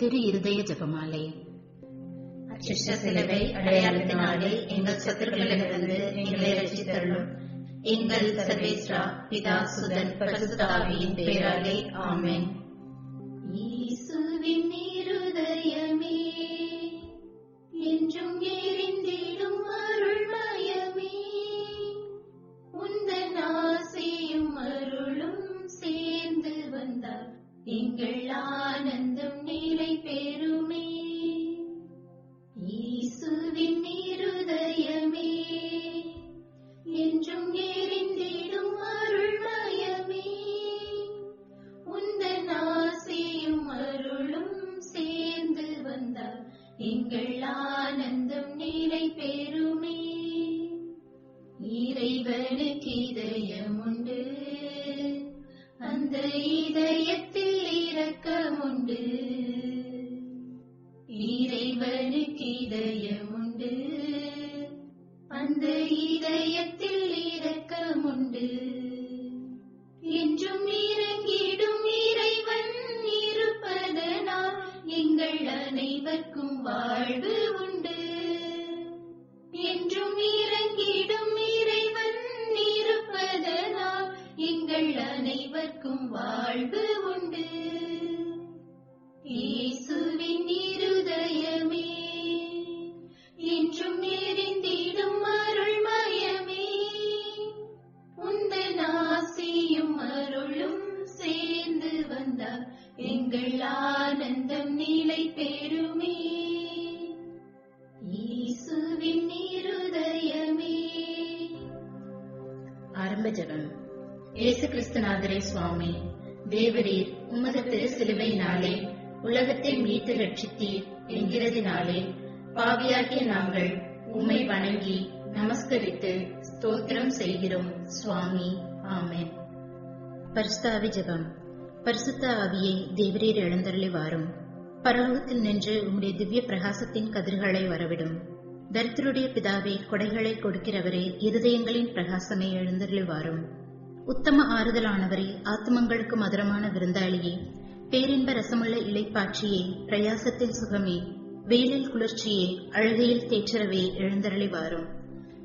திரு இருதய ஜெபமாலை. அச்சிஷ்ட சிலுவை அடையாளத்தினாலே எங்கள் சத்துருக்களிலிருந்து எங்களை ரட்சித்தருளும். எங்கள் சர்வேஸ்வரா, பிதா, சுதன், பரிசுத்த ஆவியின் பெயராலே ஆமென். இயேசுவின் இருதயமே, என்றும் எரிந்திடும் அருள்மயமே, உந்தன் ஆசையும் அருளும் சேர்ந்து வந்தார் எங்கள் ஆனந்தம் நிலை பெறுமே. இயேசுவின் இருதயமே, என்றும் எரிந்திடும் அருள்மயமே, உந்தன் ஆசையும் அருளும் சேர்ந்து வந்தார் எங்கள் ஆனந்தம் நிலை பெறுமே. இறைவனுக்கு இதயம் உண்டு, அந்த இதயத்தில் இரக்கம் உண்டு. இறைவனுக்கு இதயம் உண்டு, அந்த இதயத்தில் இரக்கம் உண்டு. என்றும் இறங்கிடும் இறைவன் இருப்பதனால் எங்கள் அனைவருக்கும் வாழ்வு உண்டு. என்றும் இறங்கிடும் இறைவன் இருப்பதனால் எங்கள் அனைவருக்கும் வாழ்வு உண்டு. இயேசுவின் இருதயமே, என்றும் எரிந்திடும் அருள்மயமே, உந்தன் ஆசையும் அருளும் சேர்ந்து வந்தார் எங்கள் ஆனந்தம் நிலை பெறுமே. இயேசுவின் இருதயமே. ஆரம்ப ஜெபம். இயேசு கிறிஸ்துநாதரே சுவாமி, தேவரீர் உமது திரு சிலுவையினாலே உலகத்தை மீட்டு ரட்சித்தீர் என்கிறதினாலே பாவியாகிய நாங்கள் உம்மை வணங்கி நமஸ்கரித்து ஸ்தோத்திரம் செய்கிறோம் சுவாமி. ஆமென். பரிசுத்த ஆவி ஜெபம். பரிசுத்த ஆவியை தேவரீர் எழுந்தருளி வாரும். பரலோகத்தில் நின்று உம்முடைய திவ்ய பிரகாசத்தின் கதிர்களை வரவிடும். தரித்திரருடைய பிதாவே, கொடைகளை கொடுக்கிறவரே, இருதயங்களின் பிரகாசமே, எழுந்தருளி வாரும். உத்தம ஆறுதலானவரே, ஆத்மங்களுக்கு மதுரமான விருந்தாளியே, பேரின்ப ரசமுள்ள இளைப்பாட்சியே, பிரயாசத்தில் சுகமே, வெயிலில் குளிர்ச்சியே, அழுகையில் தேற்றரவே, எழுந்தருளி வாரும்.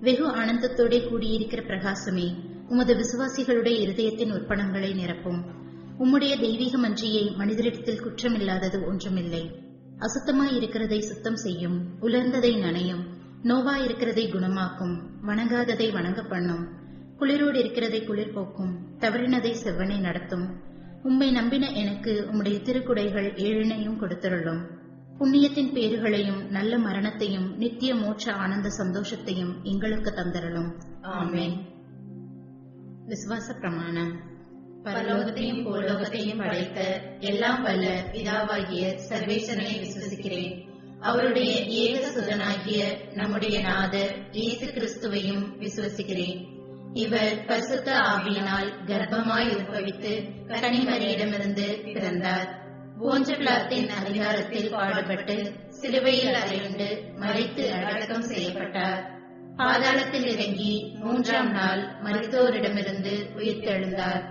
வெகு ஆனந்தத்தோടെ கூடியிருக்கிற பிரகாசமே, உமது விசுவாசிகளுடைய இருதயத்தின் உற்பணங்களை நிரப்பும். உம்முடைய தெய்வீக மன்றியை மனிதரிடத்தில் குற்றமில்லாதது ஒன்றுமில்லை. அசுத்தமாயிருக்கிறதை சுத்தம் செய்யும், உலர்ந்ததை நனையும், நோவாயிருக்கிறதை குணமாக்கும், வணங்காததை வணங்க பண்ணும், குளிரோடு இருக்கிறதை குளிர் போக்கும், தவறினதை செவ்வனை நடத்தும். உம்மை நம்பின எனக்கு உம்முடைய திருக்குடைகள் ஏழினையும் கொடுத்தருளும். புண்ணியத்தின் பேறுகளையும் நல்ல மரணத்தையும் நித்திய மோட்ச ஆனந்த சந்தோஷத்தையும் எங்களுக்கு தந்தருளும். ஆமென். விசுவாச பிரமாணம். பரலோகத்தையும் பூலோகத்தையும் படைத்த எல்லாம் வல்ல பிதாவாகிய சர்வேசனை விசுவசிக்கிறேன். அவருடைய ஏக சுதனாகிய நம்முடைய நாதர் இயேசு கிறிஸ்துவையும் விசுவசிக்கிறேன். இவர் பரிசுத்த ஆவியினால் கர்ப்பமாய் உற்பவித்து கன்னிமரியிடமிருந்து பிறந்தார். போஞ்சபிலாத்தின் அதிகாரத்தில் பாடுபட்டு சிலுவையில் அறையுண்டு மரித்து அடக்கம் செய்யப்பட்டார். பாதாளத்தில் இறங்கி 3ஆம் நாள் மரித்தோரிடமிருந்து உயிர்த்தெழுந்தார்.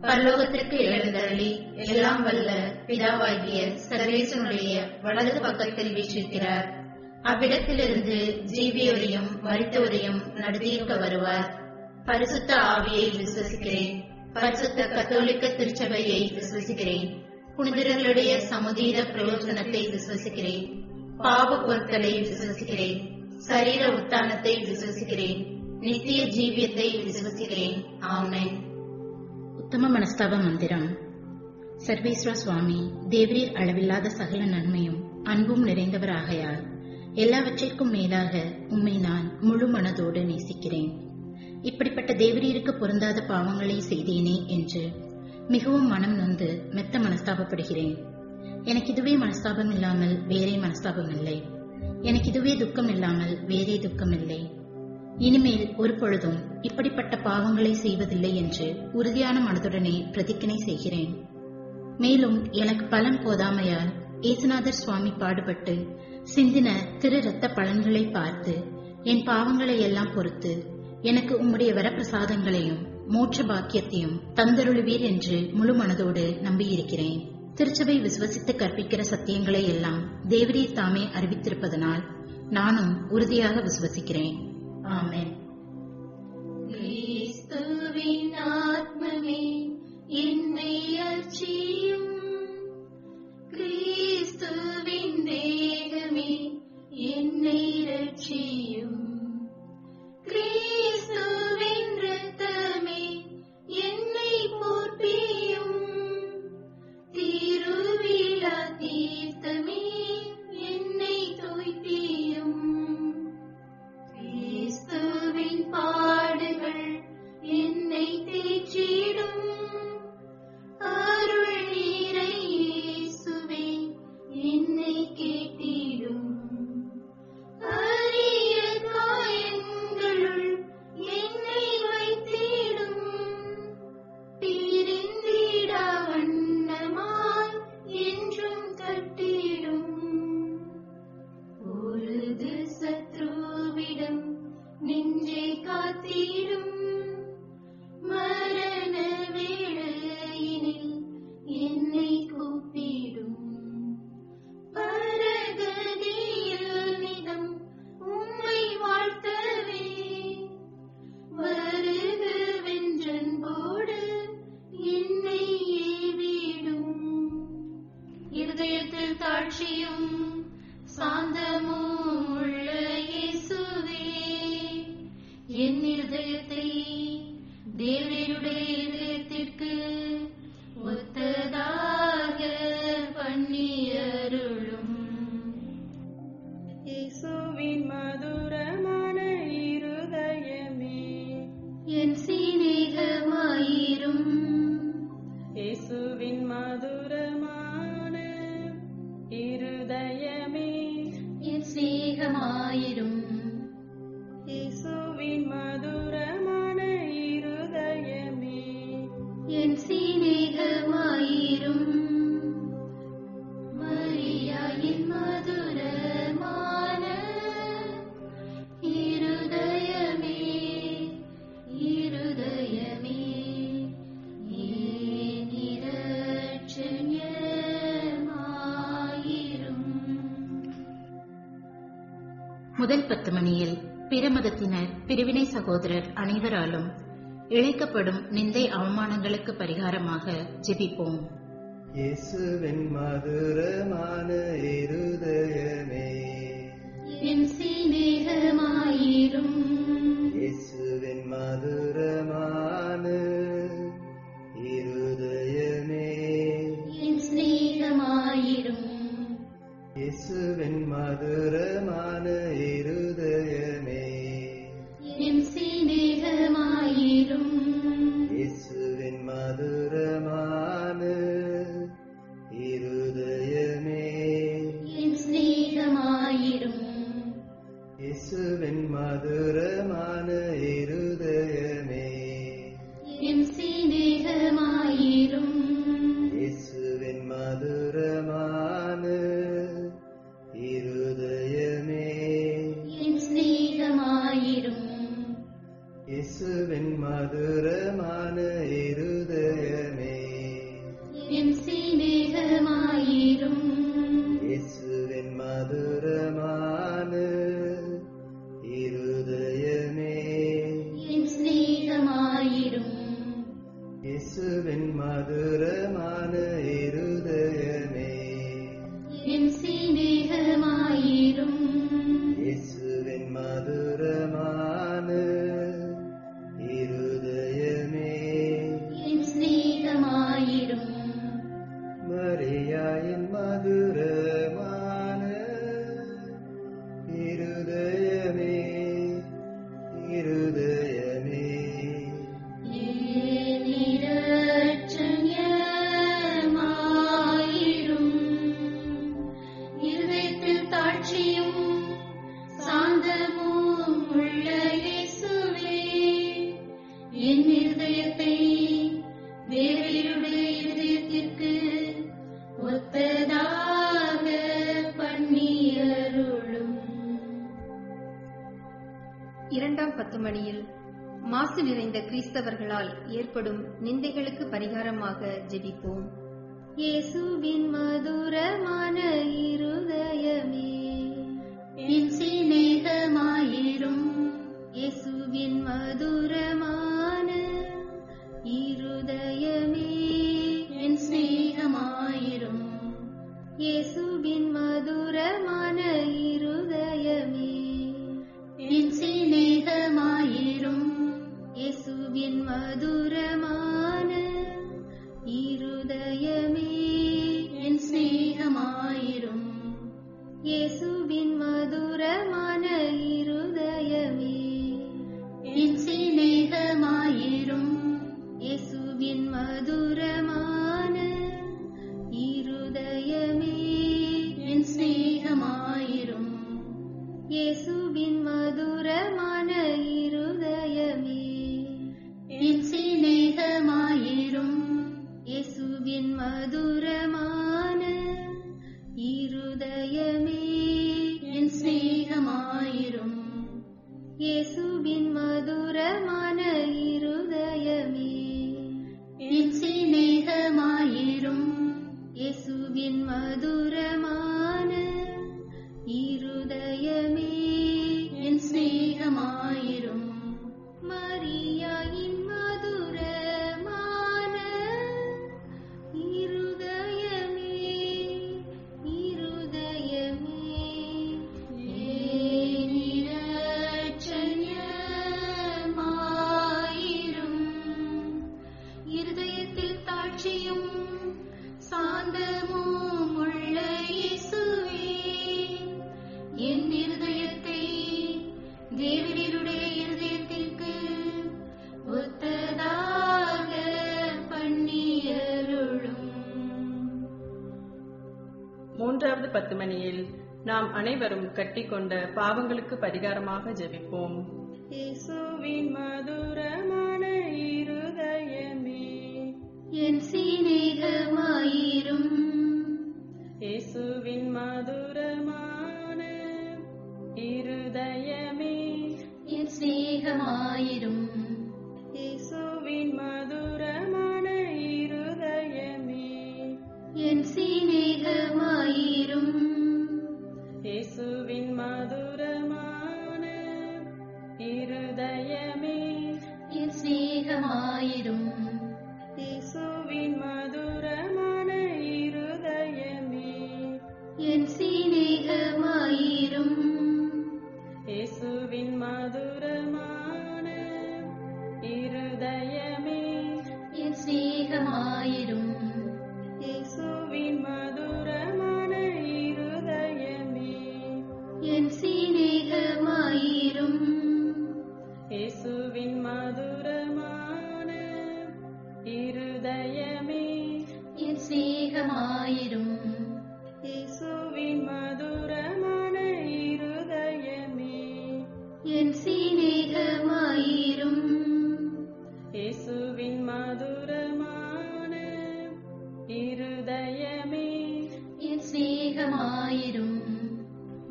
பரலோகத்திற்கு எழுந்தருளி எல்லாம் வல்ல பிதாவாகிய சர்வேசனுடைய வலது பக்கத்தில் வீற்றிருக்கிறார். அவ்விடத்திலிருந்து ஜீவியோரையும் மரித்தோரையும் நடுதீர்க்க வருவார். பரிசுத்த ஆவியை விசுவசிக்கிறேன். பரிசுத்த கத்தோலிக்க திருச்சபையை விசுவசிக்கிறேன். புனிதர்களுடைய சமுதீர பிரயோஜனத்தை விசுவசிக்கிறேன். பாவ பொருட்களை விசுவசிக்கிறேன். சரீர உத்தானத்தை விசுவசிக்கிறேன். நித்திய ஜீவியத்தை விசுவசிக்கிறேன். ஆமென். உத்தம மனஸ்தாப மந்திரம். சர்வேஸ்வர சுவாமி, தேவரீர் அளவில்லாத சகல நன்மையும் அன்பும் நிறைந்தவராகையால் எல்லாவற்றிற்கும் மேலாக உம்மை நான் முழு மனதோடு நேசிக்கிறேன். இப்படிப்பட்ட தேவரீருக்கு பொருந்தாத பாவங்களை செய்தேனே என்று மிகவும் மனம் நொந்து மெத்த மனஸ்தாபப்படுகிறேன். எனக்கு இதுவே மனஸ்தாபம் இல்லாமல் வேறே மனஸ்தாபம் இல்லை. எனக்கு இதுவே துக்கம் இல்லாமல் வேறே துக்கம் இல்லை. இனிமேல் ஒரு பொழுதும் இப்படிப்பட்ட பாவங்களை செய்வதில்லை என்று உறுதியான மனதுடனே பிரதிஜ்ஞை செய்கிறேன். மேலும் எனக்கு பலன் போதாமையால் ஏசுநாதர் சுவாமி பாடுபட்டு சிந்தின திரு இரத்த பலன்களை பார்த்து என் பாவங்களை எல்லாம் பொறுத்து எனக்கு உம்முடைய வரப்பிரசாதங்களையும் மோட்ச பாக்கியத்தையும் தந்தருளுவீர் என்று முழு மனதோடு நம்பியிருக்கிறேன். திருச்சபை விசுவசித்து கற்பிக்கிற சத்தியங்களை எல்லாம் தேவரீர் தாமே அறிவித்திருப்பதனால் நானும் உறுதியாக விசுவசிக்கிறேன். ஆமென். கிறிஸ்துவின் ஆத்மமே என்னை அர்ச்சியும், கிறிஸ்துவின் தேகமே என்னை ரட்சியும், கிறிஸ்துவின் இரத்தமே என்னை போற்றியும், திருவிழா தீர்த்தமே என்னை தோய்ப்பியும், கிறிஸ்துவின் பாடுகள் என்னை தேற்றிடும், அருள் நீரை இயேசுவே என்னை கேட்டிடும், அரிய காயங்களுள் என்னை வைத்திடும், பிரிந்திடா வண்ணமாய் என்றும் கட்டிடும், பொழுது சத்ருவிடம் நெஞ்சை காத்திடும், மரண வேளையினில் என்னை கூப்பிடும், பரகதியில் நிதம் உம்மை வாழ்த்தவே, வருகவென்றன்போடு என்னை ஏவிடும், இருதயத்தில் தாழ்ச்சியும் சாந்தமும் உள்ள இயேசுவே, என் இருதயத்தை தேவனுடைய இதயத்திற்கு ஒத்ததாக பண்ணியருளும். இயேசுவின் மதுரமான இருதயமே என் சிநேகமாயிரும், இயேசுவின் மதுரமான இருதயமே என் சிநேகமாயிரும், இயேசுவின் மதுரமான இருதயமே என் சிநேகமாயிரும், மரியாயின் மதுரமான இருதயமே, இருதயமே ஏன் இரட்சண்யமாயிரும். முதல் 10 மணியில் பிற மதத்தினர், பிரிவினை சகோதரர் அனைவராலும் இழைக்கப்படும் நிந்தை அவமானங்களுக்கு பரிகாரமாக ஜெபிப்போம். இயேசுவின் மதுரமான இருதயமே, என் சிநேகமாயிரும், இயேசுவின் மதுரமான இருதயமே, என் சிநேகமாயிரும், இயேசுவின் மதுரமான இருதயமே, என் சிநேகமாயிரும், இயேசுவின் மதுரமான இருதயமே, என் சிநேகமாயிரும், இயேசுவின் மதுரமான இருதயமே, என் சிநேகமாயிரும், இயேசுவின் மதுரமான இருதயமே, என் சிநேகமாயிரும், இயேசுவின் மதுரமான இருதயமே, என் சிநேகமாயிரும், இயேசுவின் மதுரமான இருதயமே, என் சிநேகமாயிரும், இயேசுவின் மதுரமான இருதயமே, என் சிநேகமாயிரும், இயேசுவின் மதுரமான இருதயமே, என் சிநேகமாயிரும், மரியாயின் மதுரமான இருதயமே, இருதயமே, ஏன் இரட்சண்யமாயிரும், இருதயத்தில் தாழ்ச்சியும் சாந்தமும் உள்ள இயேசுவே, என் இருதயத்தை தேவருடைய இருதயத்திற்கு ஒத்ததாக பண்ணியருளும். இரண்டாம் 10 மணியில் மாசு நிறைந்த கிறிஸ்தவர்களால் ஏற்படும் நிந்தைகளுக்கு பரிகாரமாக ஜெபிப்போம். இயேசுவின் மதுரமான இருதயமே என் சிநேகமாயிரும். இயேசுவின் மதுரமான இருதயமே என் சிநேகமாயிரும். இயேசுவின் மதுரமான இருதயமே என் சிநேகமாயிரும். இயேசுவின் மதுரமான இருதயமே என் சிநேகமாயிரும். இயேசுவின் மதுரமான இருதயமே என் சிநேகமாயிரும். இயேசுவின் மதுரமான இருதயமே என் சிநேகமாயிரும். இயேசுவின் மதுரமான இருதயமே என் சிநேகமாயிரும். இயேசுவின் மதுரமான இருதயமே என் சிநேகமாயிரும். இயேசுவின் மதுரமான இருதயமே என் சிநேகமாயிரும். இயேசுவின் மதுரமான இருதயமே என் சிநேகமாயிரும். மரியாயின் மதுரமான இருதயமே இருதயமே ஏன் இரட்சண்யமாயிரும். இருதயத்தில் தாட்சியும் சாந்தமும் உள்ள இயேசுவே, என் இருதயத்தை தேவரீருடைய இருதயத்திற்கு ஒத்ததாக பண்ணியருளும். மூன்றாவது 10 மணியில் நாம் அனைவரும் கட்டிக்கொண்ட பாவங்களுக்கு பரிகாரமாக ஜெபிப்போம். இயேசுவின் மதுரமான இருதயமே என் சிநேகமாயிரும். இயேசுவின் மதுரமான இருதயமே என் சிநேகமாயிரும். இயேசுவின் மதுரமான இருதயமே என் சிநேகமாயிரும். இயேசுவின் மதுரமான இருதயமே என் சிநேகமாயிரும். இயேசுவின் மதுரமான இருதயமே என் சிநேகமாயிரும். இயேசுவின் மதுரமான இருதயமே என் சிநேகமாயிரும். இயேசுவின் மதுரமான இருதயமே என் சிநேகமாயிரும். இயேசுவின் மதுரமான இருதயமே என் சிநேகமாயிரும். இயேசுவின் மதுரமான இருதயமே என் சிநேகமாயிரும். இயேசுவின் மதுரமான இருதயமே என் சிநேகமாயிரும்.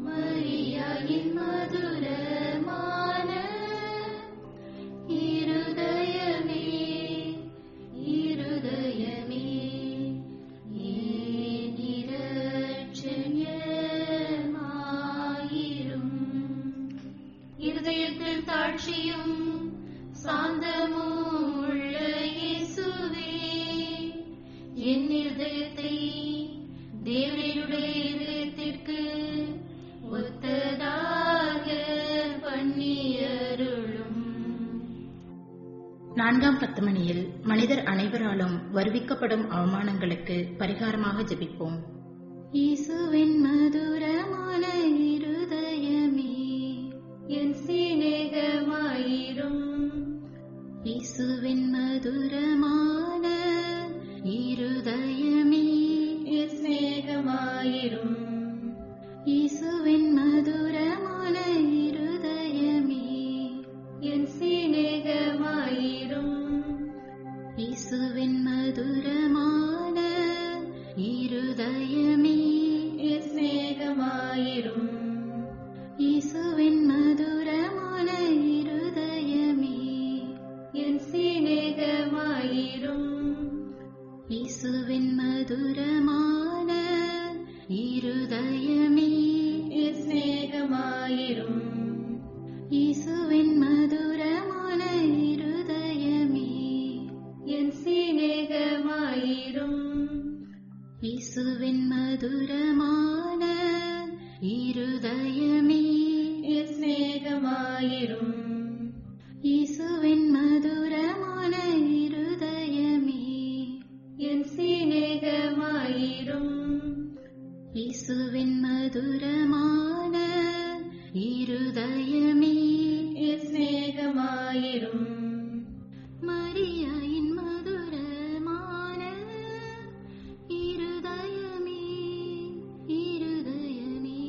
மரியாயின் மதுரமான இருதயமே இருதயமே ஏன் இரட்சண்யமாயிரும். இருதயத்தில் தாட்சியும் சாந்தமும் உள்ள இயேசுவே, என் இருதயத்தை தேவரீருடைய இதயத்திற்கு ஒத்ததாக பண்ணியருளும். 4ஆம் 10 மணியில் மனிதர் அனைவராலும் வருவிக்கப்படும் அவமானங்களுக்கு பரிகாரமாக ஜெபிப்போம். இயேசுவின் மதுரமான இருதயமே என் சிநேகமாயிரும். இயேசுவின் மதுரமான இருதயமே என் சிநேகமாயிரும். இயேசுவின் மதுரமான இருதயமே என் சிநேகமாயிரும். இயேசுவின் மதுரமான இருதயமே என் சிநேகமாயிரும். இயேசுவின் மதுரமான இருதயமே என் சிநேகமாயிரும். இயேசுவின் மதுரமான இருதயமே என் சிநேகமாயிரும். இயேசுவின் மதுரமான இருதயமே என் சிநேகமாயிரும். இயேசுவின் மதுரமான இருதயமே என் சிநேகமாயிரும். மரியாயின் மதுரமான இருதயமே இருதயமே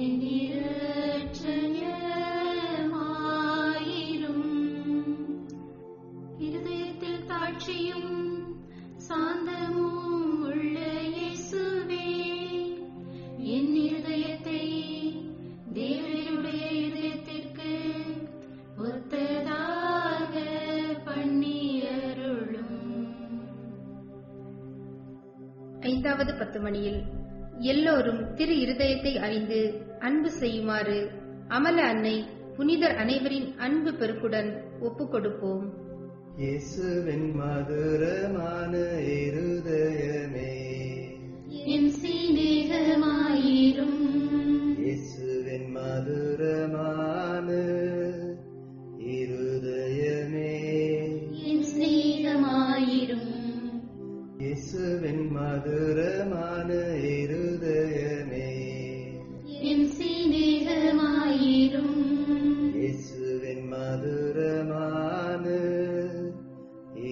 என் இரட்சகமாயிரும். இருதயத்தில் தாட்சியும் சாந்தமும் உள்ள இயேசுவே, என் இருதயத்தை தேவனுடைய இதயத்திற்கு ஒத்ததாக பண்ணியருளும். 5வது 10 மணியில் எல்லோரும் திரு இருதயத்தை அறிந்து அன்பு செய்யுமாறு அமல அன்னை புனிதர் அனைவரின் அன்பு பெருக்குடன் ஒப்புக் கொடுப்போம். இயேசுவின் மதுரமான இருதயமே, என் சிநேகமாயிரும். இயேசுவின் மதுரமான இருதயமே, என் சிநேகமாயிரும். இயேசுவின் மதுரமான இருதயமே, என் சிநேகமாயிரும். இயேசுவின் மதுரமான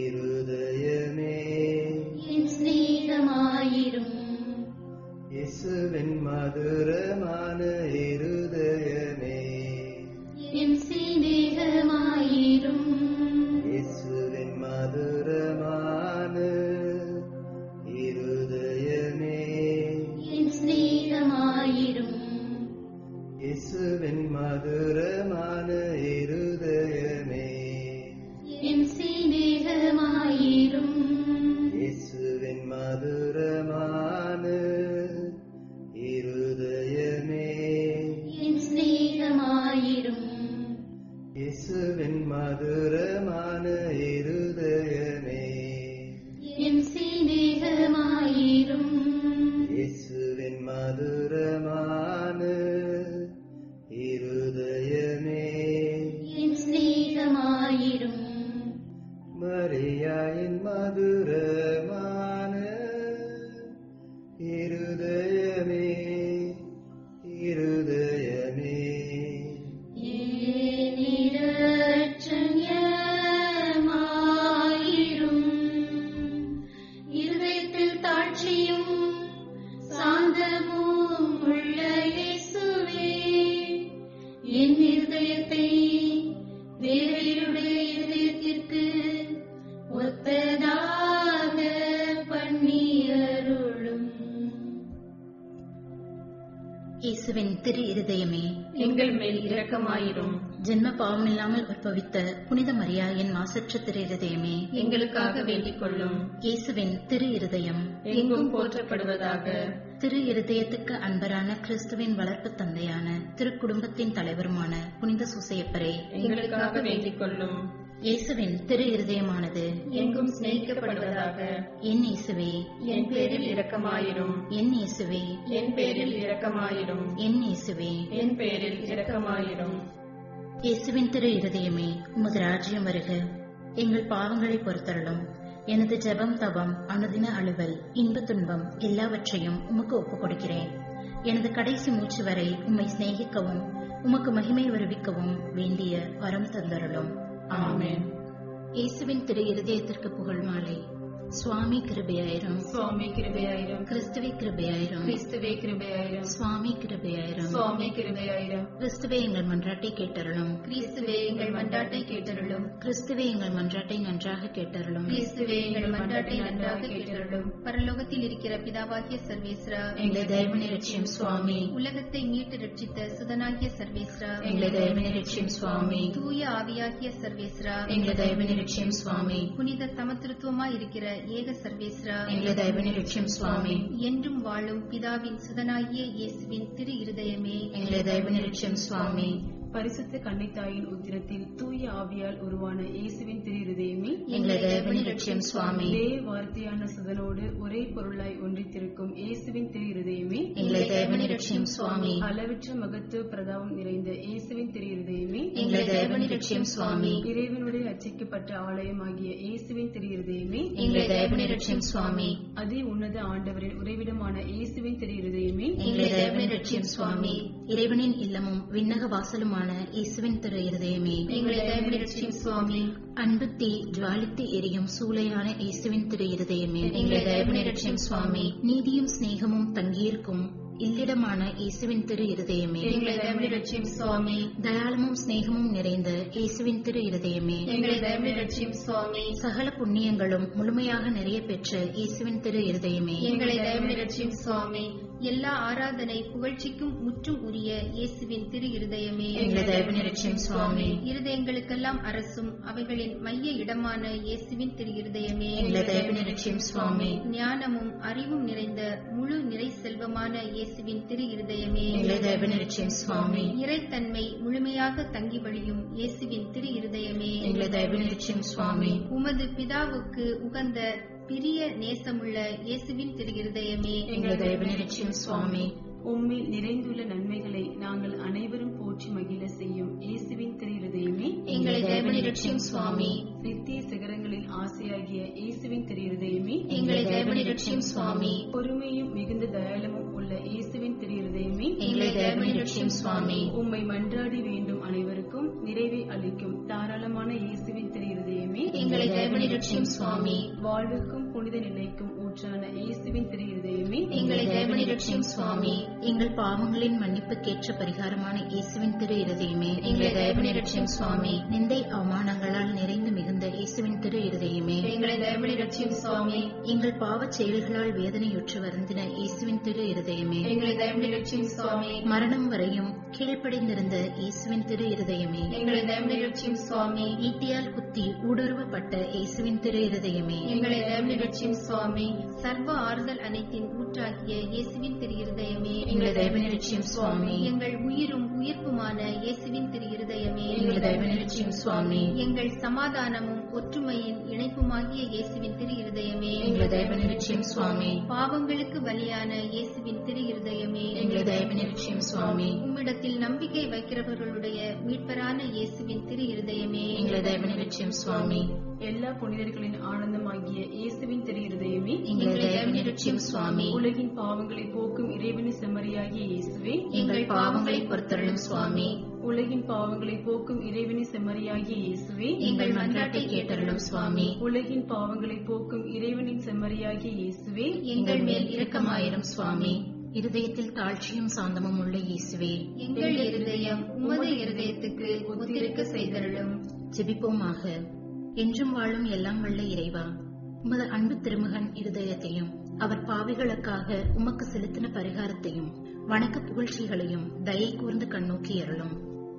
இருதயமே, என் சிநேகமாயிரும். இயேசுவின் மதுரமான இருதயமே, என் சிநேகமாயிரும். இயேசுவின் மதுரமான இருதயமே, என் சிநேகமாயிரும். இயேசுவின் மதுரமான இருதயமே, என் சிநேகமாயிரும். இயேசுவின் மதுரமான இருதயமே, என் சிநேகமாயிரும். இயேசுவின் மதுரமான இருதயமே, என் சிநேகமாயிரும். இயேசுவின் மதுரமான இருதயமே, என் சிநேகமாயிரும். மரியாயின் மதுரமான இருதயமே, இருதயமே, என் இரட்சகமாயிரும். இருதயத்தில் தாட்சியும் சாந்தமும் உள்ள இயேசுவே, என் இருதயத்தை தேவனுடைய இதயத்திற்கு ஒத்ததாக பண்ணியருளும். இயேசுவின் திரு இருதயமே, எங்கள் மேல் இரக்கமாயிரும். ஜென்ம பாவமில்லாமல் உற்பவித்த புனித மரியாயின் மாசற்ற திரு இருதயமே, எங்களுக்காக வேண்டிக் கொள்ளும். இயேசுவின் திரு இருதயம் எங்கும் போற்றப்படுவதாக. திரு இருதயத்துக்கு அன்பரான கிறிஸ்துவின் வளர்ப்பு தந்தையான திருக்குடும்பத்தின் தலைவருமான புனித சூசையப்பரே, எங்களுக்காக வேண்டிக் கொள்ளும். இயேசுவின் திரு இருதயமானது எங்கும் சிநேகிக்கப்படுவதாக. என் இயேசுவே, என் பேரில் இரக்கமாயிரும். என் இயேசுவே, என் பேரில் இரக்கமாயிரும். என் இயேசுவே. என் பேரில் இரக்கமாயிரும். இயேசுவின் திரு இருதயமே, உமது ராஜ்யம் வருக. எங்கள் பாவங்களை பொறுத்தருளும். எனது ஜெபம், தவம், அனுதின அலுவல், இன்ப துன்பம் எல்லாவற்றையும் உமக்கு ஒப்புக் கொடுக்கிறேன். எனது கடைசி மூச்சு வரை உம்மை சிநேகிக்கவும் உமக்கு மகிமை வருவிக்கவும் வேண்டிய வரம் தந்தருளும். ஆமென். இயேசுவின் திரு இருதயத்திற்கு புகழ் மாலை. சுவாமி கிருபையாயிரும். சுவாமி கிருபையாயிரும். கிறிஸ்துவே கிருபையாயிரும். கிறிஸ்துவே கிருபையாயிரும். சுவாமி கிருபையாயிரும். சுவாமி கிருபையாயிரும். கிறிஸ்துவே எங்கள் மன்றாட்டை கேட்டருளும். கிறிஸ்துவே எங்கள் மன்றாட்டை கேட்டருளும். கிறிஸ்துவே எங்கள் மன்றாட்டை நன்றாக கேட்டருளும். கிறிஸ்துவே எங்கள் மன்றாட்டை நன்றாக கேட்டருளும். பரலோகத்தில் இருக்கிற பிதாவாகிய சர்வேஸ்வரா, எங்களை தயவுனி ரட்சியும் சுவாமி. உலகத்தை மீட்டு ரட்சித்த சுதனாகிய சர்வேஸ்வரா, எங்களை தயவுனி ரட்சியும் சுவாமி. தூய ஆவியாகிய சர்வேஸ்வரா, எங்களை தயவுனி ரட்சியும் சுவாமி. புனித சமத்துவமாய் இருக்கிற ஏக சர்வேஸ்வரா, எங்களை தயவுனி ரட்சியும் சுவாமி. என்றும் வாழும் பிதாவின் சுதனாகிய இயேசுவின் திரு இருதயமே, எங்களை தயவுனி ரட்சியும் சுவாமி. பரிசுத்த கன்னித்தாயின் உத்திரத்தில் தூய ஆவியால் உருவான இயேசுவின் திரு இருதயமே, எங்களை தயவுனி ரட்சியும் சுவாமி. ஒரே வார்த்தையான சுதனோடு ஒரே பொருளாய் ஒன்றித்திருக்கும் இயேசுவின் திரு இருதயமே, எங்களை தயவுனி ரட்சியும் சுவாமி. அளவற்ற மகத்துவ பிரதாபம் நிறைந்த இயேசுவின் திரு இருதயமே, எங்களை தயவுனி ரட்சியும் சுவாமி. இறைவனுடைய ரட்சிக்கப்பட்ட ஆலயமாகிய இயேசுவின் திரு இருதயமே, எங்களை தயவுனி ரட்சியும் சுவாமி. அதி உன்னத ஆண்டவரின் உறைவிடமான இயேசுவின் திரு இருதயமே, எங்களை தயவுனி ரட்சியும் சுவாமி. இறைவனின் இல்லமும் விண்ணக வாசலுமான இயேசுவின் திரு இருதயமே, எங்களை தயவுனி ரட்சியும் சுவாமி. அன்பு தீ ஜுவாலித்து எரியும் சூளையான இயேசுவின் திரு இருதயமே, எங்களை தயவுனி ரட்சியும் சுவாமி. நீதியும் சிநேகமும் தங்கியிருக்கும் இல்லிடமான இயேசுவின் திரு இருதயமே, எங்களை தயவுனி ரட்சியும் சுவாமி. தயாளமும் சிநேகமும் நிறைந்த இயேசுவின் திரு இருதயமே, எங்களை தயவுனி ரட்சியும் சுவாமி. சகல புண்ணியங்களும் முழுமையாக நிறைய பெற்ற இயேசுவின் திரு இருதயமே, எங்களை தயவுனி ரட்சியும் சுவாமி. எல்லா ஆராதனை புகழ்ச்சிக்கும் முற்றும் உரிய இயேசுவின் திரு இருதயமே, எங்களை தயவுனி ரட்சியும் சுவாமி. இருதயங்களுக்கெல்லாம் அரசும் அவைகளின் மைய இடமான இயேசுவின் திரு இருதயமே, எங்களை தயவுனி ரட்சியும் சுவாமி. ஞானமும் அறிவும் நிறைந்த முழு நிறை செல்வமான இயேசுவின் திரு இருதயமே, எங்களை தயவுனி ரட்சியும் சுவாமி. இறைத்தன்மை முழுமையாக தங்கி வழியும் இயேசுவின் திரு இருதயமே, எங்களை தயவுனி ரட்சியும் சுவாமி. உமது பிதாவுக்கு உகந்த பிரிய நேசமுள்ள இயேசுவின் திரு இருதயமே, எங்களை தயவுனி ரட்சியும் சுவாமி. உம்மில் நிறைந்துள்ள நன்மைகளை நாங்கள் அனைவரும் போற்றி மகிழ செய்யும் இயேசுவின் திரு இருதயமே, எங்களை தயவுனி ரட்சியும் சுவாமி. நித்திய சிகரங்களின் ஆசையாகிய இயேசுவின் திரு இருதயமே, எங்களை தயவுனி ரட்சியும் சுவாமி. பொறுமையும் மிகுந்த தயாளமும் உள்ள இயேசுவின் திரு இருதயமே, எங்களை தயவுனி ரட்சியும் சுவாமி. உம்மை மன்றாடி வேண்டும் அனைவருக்கும் நிறைவை அளிக்கும் தாராளமான இயேசுவின் திரு இருதயமே, எங்களை தயவுனி ரட்சியும் சுவாமி. வாழ்வுக்கும் புனித நிலைக்கும் ஊற்றான இயேசுவின் திரு இருதயமே, எங்களை தயவுனி ரட்சியும் சுவாமி. எங்கள் பாவங்களின் மன்னிப்புக்கேற்ற பரிகாரமான இயேசுவின் திரு இருதயமே, எங்களை தயவுனி ரட்சியும் சுவாமி. நிந்தை அவமானங்களால் நிறைந்து மிகுந்த இயேசுவின் திரு இருதயமே, எங்களை தயவுனி ரட்சியும் சுவாமி. எங்கள் பாவச் செயல்களால் வேதனையுற்று வருந்தின இயேசுவின் திரு இருதயமே, எங்களை தயவுனி ரட்சியும் சுவாமி. மரணம் வரையும் கீழ்ப்படிந்திருந்த இயேசுவின் திரு இருதயமே, எங்களை தயவுனி ரட்சியும் சுவாமி. ஈட்டியால் குத்தி ஊடுருவப்பட்ட இயேசுவின் திரு இருதயமே, எங்களை தயவுனி ரட்சியும் சுவாமி. சர்வ ஆறுதல் அனைத்தின் ஊற்றாகிய இயேசுவின் திரு இருதயமே, எங்களை தயவுனி ரட்சியும் சுவாமி. எங்கள் உயிரும் உயிர்ப்புமான இயேசுவின் திரு இருதயமே, எங்களை தயவுனி ரட்சியும் சுவாமி. எங்கள் சமாதானமும் ஒற்றுமையின் இணைப்புமாகிய இயேசுவின் திரு இருதயமே, எங்களை தயவுனி ரட்சியும் சுவாமி. பாவங்களுக்கு பலியான இயேசுவின் திரு இருதயமே, எங்களை தயவுனி ரட்சியும் சுவாமி. உம்மிடத்தில் நம்பிக்கை வைக்கிறவர்களுடைய மீட்பரான இயேசுவின் திரு இருதயமே, எங்களை தயவுனி ரட்சியும் சுவாமி. எல்லா புனிதர்களின் ஆனந்தமாகிய இயேசுவின் திரு இருதயமே, எங்களை தயவுனி ரட்சியும் சுவாமி. உலகின் பாவங்களை போக்கும் இறைவனின் செம்மறியாகிய இயேசுவே, எங்கள் பாவங்களை பொறுத்தருளும் சுவாமி. உலகின் பாவங்களை போக்கும் இறைவனின் செம்மறியாகிய இயேசுவே, எங்கள் மன்றாட்டை கேட்டருளும் சுவாமி. உலகின் பாவங்களை போக்கும் இறைவனின் செம்மறியாகிய இயேசுவே, எங்கள் மேல் இரக்கமாயிரும் சுவாமி. இருதயத்தில் தாழ்ச்சியும் சாந்தமும் உள்ள இயேசுவே, எங்கள் இருதயம் உமது இருதயத்துக்கு ஒத்திருக்க செய்தருளும். ஜெபிப்போமாக. என்றும் வாழும் எல்லாம் வல்ல இறைவா, உமது அன்பு திருமகன் இருதயத்தையும் அவர் பாவிகளுக்காக உமக்கு செலுத்தின பரிகாரத்தையும் வணக்க புகழ்ச்சிகளையும் தயை கூர்ந்து கண்ணோக்கி அருளும்.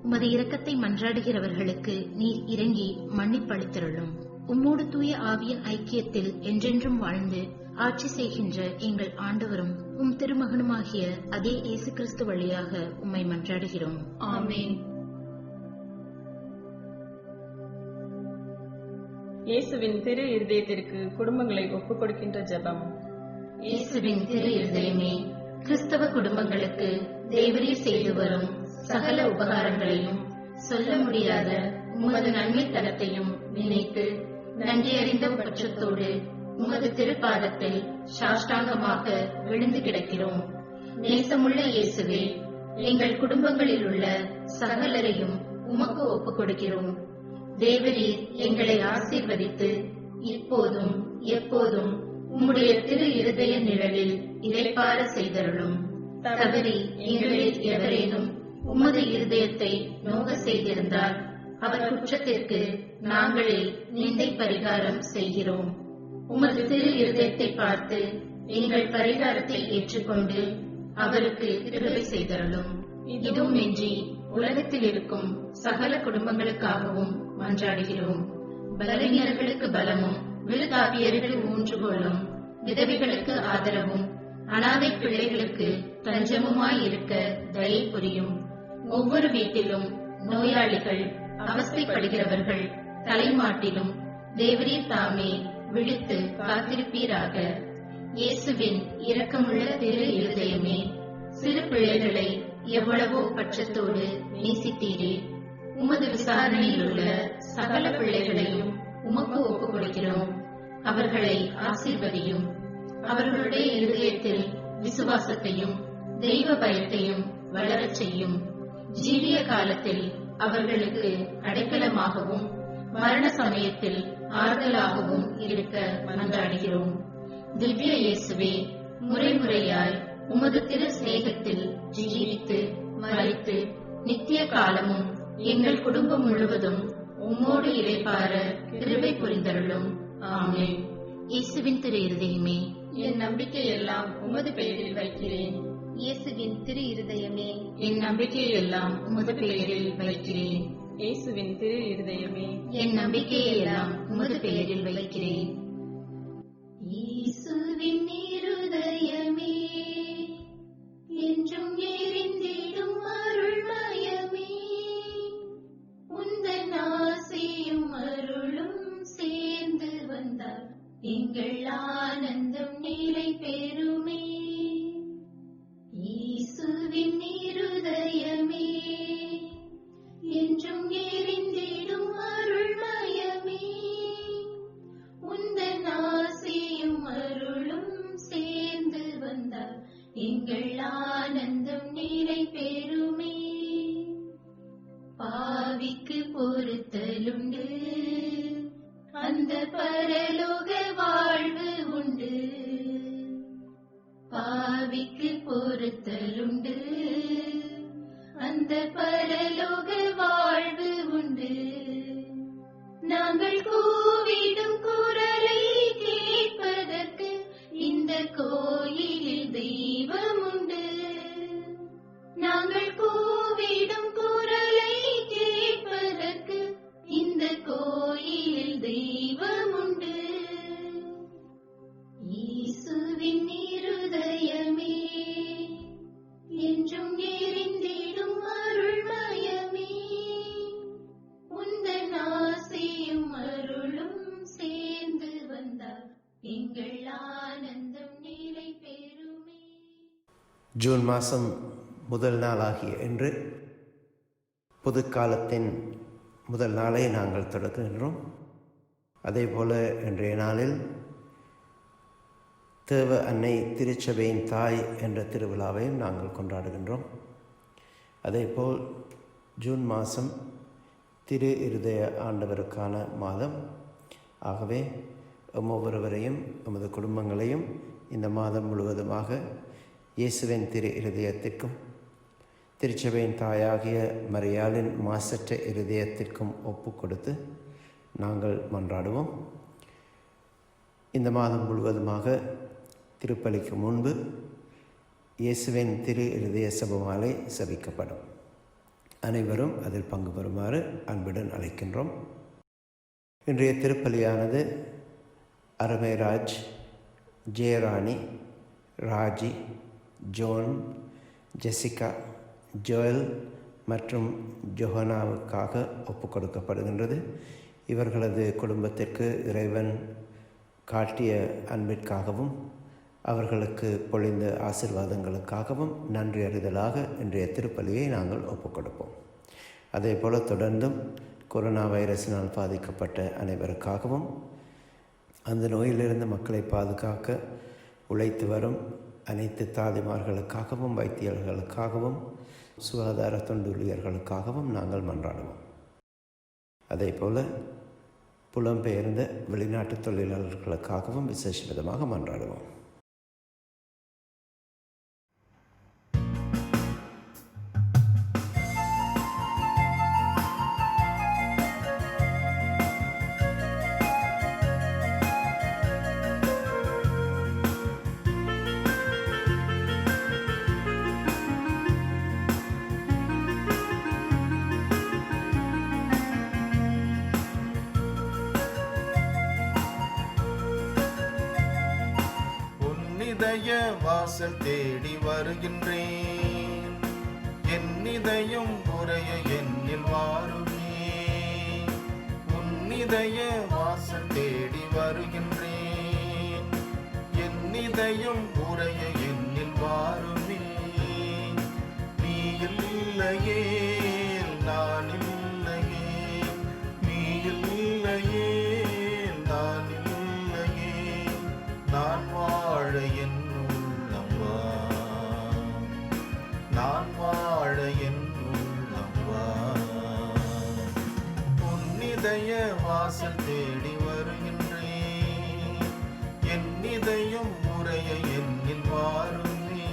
உமது இரக்கத்தை மன்றாடுகிறவர்களுக்கு நீர் இறங்கி மன்னிப்பளித்தருளும். உம்மோடு தூய ஆவியின் ஐக்கியத்தில் என்றென்றும் வாழ்ந்து ஆட்சி செய்கின்ற எங்கள் ஆண்டவரும் உம் திருமகனுமாகிய அதே இயேசு கிறிஸ்து வழியாக உம்மை மன்றாடுகிறோம். ஆமென். இயேசுவின் திரு இருதயத்திற்கு குடும்பங்களை ஒப்புக் கொடுக்கின்ற ஜெபம். இயேசுவின் திரு இருதயமே, கிறிஸ்தவ குடும்பங்களுக்கு தேவரீர் செய்து வரும் சகல உபகாரங்களையும் சொல்ல முடியாத உமது நன்மைத்தனத்தையும் நினைத்து நன்றியறிந்த பட்சத்தோடு உமது திருப்பாதத்தில் சாஷ்டாங்கமாக விழுந்து கிடக்கிறோம். நேசமுள்ள இயேசுவே, எங்கள் குடும்பங்களில் உள்ள சகலரையும் உமக்கு ஒப்புக் கொடுக்கிறோம். தேவரீர் எங்களை ஆசீர்வதித்து இப்போதும் எப்போதும் உம்முடைய திரு இருதய நிழலில் இளைப்பாற செய்தருளும். தவறி எங்களில் எவரேனும் உமது இருதயத்தை நோக செய்திருந்தால் அவர் குற்றத்திற்கு நாங்களே நிந்தை பரிகாரம் செய்கிறோம். உமது திரு இருதயத்தை பார்த்து எங்கள் பரிகாரத்தை ஏற்றுக்கொண்டு அவருக்கு கிருபை செய்தருளும். இதுவுமின்றி உலகத்தில் இருக்கும் சகல குடும்பங்களுக்காகவும் மன்றாடுகிறோம். பலவீனர்களுக்கு பலமும் விருதாபியருக்கு ஊன்றுகோலும், விதவைகளுக்கு ஆதரவும், அனாதை பிள்ளைகளுக்கு தஞ்சமுமாய் இருக்க தயை புரியும். ஒவ்வொரு வீட்டிலும் நோயாளிகள், அவஸ்தைப்படுகிறவர்கள் தலைமாட்டிலும் தேவரீர் தாமே விழித்து காத்திருப்பீராக. இயேசுவின் இரக்கமுள்ள திரு இருதயமே, சிறு பிள்ளைகளை எவ்வளவோ பட்சத்தோடு நேசித்தீரே. உமது விசாரணையில் உள்ள சகல பிள்ளைகளையும் உமக்கு ஒப்புக் கொடுக்கிறோம். அவர்களை ஆசீர்வதியும். அவர்களுடைய இருதயத்தில் விசுவாசத்தையும் தெய்வ பயத்தையும் வளரச் செய்யும். ஜீவிய காலத்தில் அவர்களுக்கு அடைக்கலமாகவும் மரண சமயத்தில் ஆறுதலாகவும் இருக்க மன்றாடுகிறோம். திவ்ய இயேசுவே, முறைமுறையாய் உமது திரு சிநேகத்தில் ஜீவித்து மரித்து நித்திய காலமும் எங்கள் குடும்பம் முழுவதும் உம்மோடு இளைப்பாற கிருபை புரிந்தருளும். ஆமென். இயேசுவின் திரு இருதயமே, என் நம்பிக்கையெல்லாம் உமது பெயரில் வைக்கிறேன். இயேசுவின் திரு இருதயமே, என் நம்பிக்கையெல்லாம் உமது பெயரில் வைக்கிறேன். இயேசுவின் திரு இருதயமே, என் நம்பிக்கையெல்லாம் உமது பெயரில் வைக்கிறேன். இயேசுவின் இருதயமே, என்றும் எரிந்திடும் அருள்மயமே, உந்தன் ஆசையும் அருளும் சேர்ந்து வந்தால் எங்கள் ஆனந்தம் நிலை பெறுமே. இயேசுவின் இருதயமே, என்றும் எரிந்திடும் அருள்மயமே, உந்தன் ஆசையும் அருளும் சேர்ந்து வந்தால் எங்கள் ஆனந்தம் நிலை பெறுமே. பாவிக்கு பொறுத்தலுண்டு, அந்த பரலோக வாழ்வு உண்டு. பாவிக்கு பொறுத்தலுண்டு, அந்த பரலோக வாழ்வு உண்டு. நாங்கள் கூவிடும் குரலை கேட்பதற்கு இந்த கோயிலில் தெய்வம் உண்டு. நாங்கள் கூவிடும் குரலை கேட்பதற்கு இந்த கோயிலில் தெய்வம் உண்டு. இயேசுவின் இருதயமே, என்றும் எரிந்திடும் அருள்மயமே, உந்தன் ஆசையும் அருளும் சேர்ந்து வந்தால் எங்கள் ஆனந்தம் நிலை பெறுமே. ஜூன் மாதம் முதல் நாளாகிய இன்று புதுக்காலத்தின் முதல் நாளை நாங்கள் தொடங்குகின்றோம். அதே போல இன்றைய நாளில் தேவ அன்னை திருச்சபையின் தாய் என்ற திருவிழாவையும் நாங்கள் கொண்டாடுகின்றோம். அதேபோல் ஜூன் மாதம் திரு இருதய ஆண்டவருக்கான மாதம். ஆகவே ஒவ்வொருவரையும் நமது குடும்பங்களையும் இந்த மாதம் முழுவதுமாக இயேசுவின் திரு இருதயத்திற்கும் திருச்சபையின் தாயாகிய மரியாளின் மாசற்ற இருதயத்திற்கும் ஒப்பு கொடுத்து நாங்கள் மன்றாடுவோம். இந்த மாதம் முழுவதுமாக திருப்பலிக்கு முன்பு இயேசுவின் திரு இருதய செபமாலை செபிக்கப்படும். அனைவரும் அதில் பங்கு பெறுமாறு அன்புடன் அழைக்கின்றோம். இன்றைய திருப்பலியானது அரமேராஜ், Jayarani, Raji, John, Jessica, Joel மற்றும் ஜொஹனாவுக்காக ஒப்புக் கொடுக்கப்படுகின்றது. இவர்களது குடும்பத்திற்கு இறைவன் காட்டிய அன்பிற்காகவும் அவர்களுக்கு பொழிந்த ஆசீர்வாதங்களுக்காகவும் நன்றி அறிதலாக இன்றைய திருப்பலியை நாங்கள் ஒப்புக் கொடுப்போம். அதே போல் தொடர்ந்தும் கொரோனா வைரஸினால் பாதிக்கப்பட்ட அனைவருக்காகவும் அந்த நோயிலிருந்து மக்களை பாதுகாக்க உழைத்து வரும் அனைத்து தாதிமார்களுக்காகவும் வைத்தியர்களுக்காகவும் சுகாதார தொண்டூழியர்களுக்காகவும் நாங்கள் மன்றாடுவோம். அதே போல் புலம்பெயர்ந்த வெளிநாட்டு தொழிலாளர்களுக்காகவும் விசேஷ விதமாக மன்றாடுவோம். இதய வாசல் தேடி வருகின்றேன். என் இதயம் உரைய என்னில் இதய வாசல் தேடி வருகின்றேன். என் இதயம் உறைய என்னில் வாருமே. நீ இல்லையே நான் இல்லையே, நீ இல்லையே நான் இல்லையே, நான் வாழ என் உள்ளம் வா, நான் வாழ என் உள்ளம் வா. உன் இதய வாசல் தேடி வருகின்றேன். என் இதயம் உறைய என்னில் வாருமே.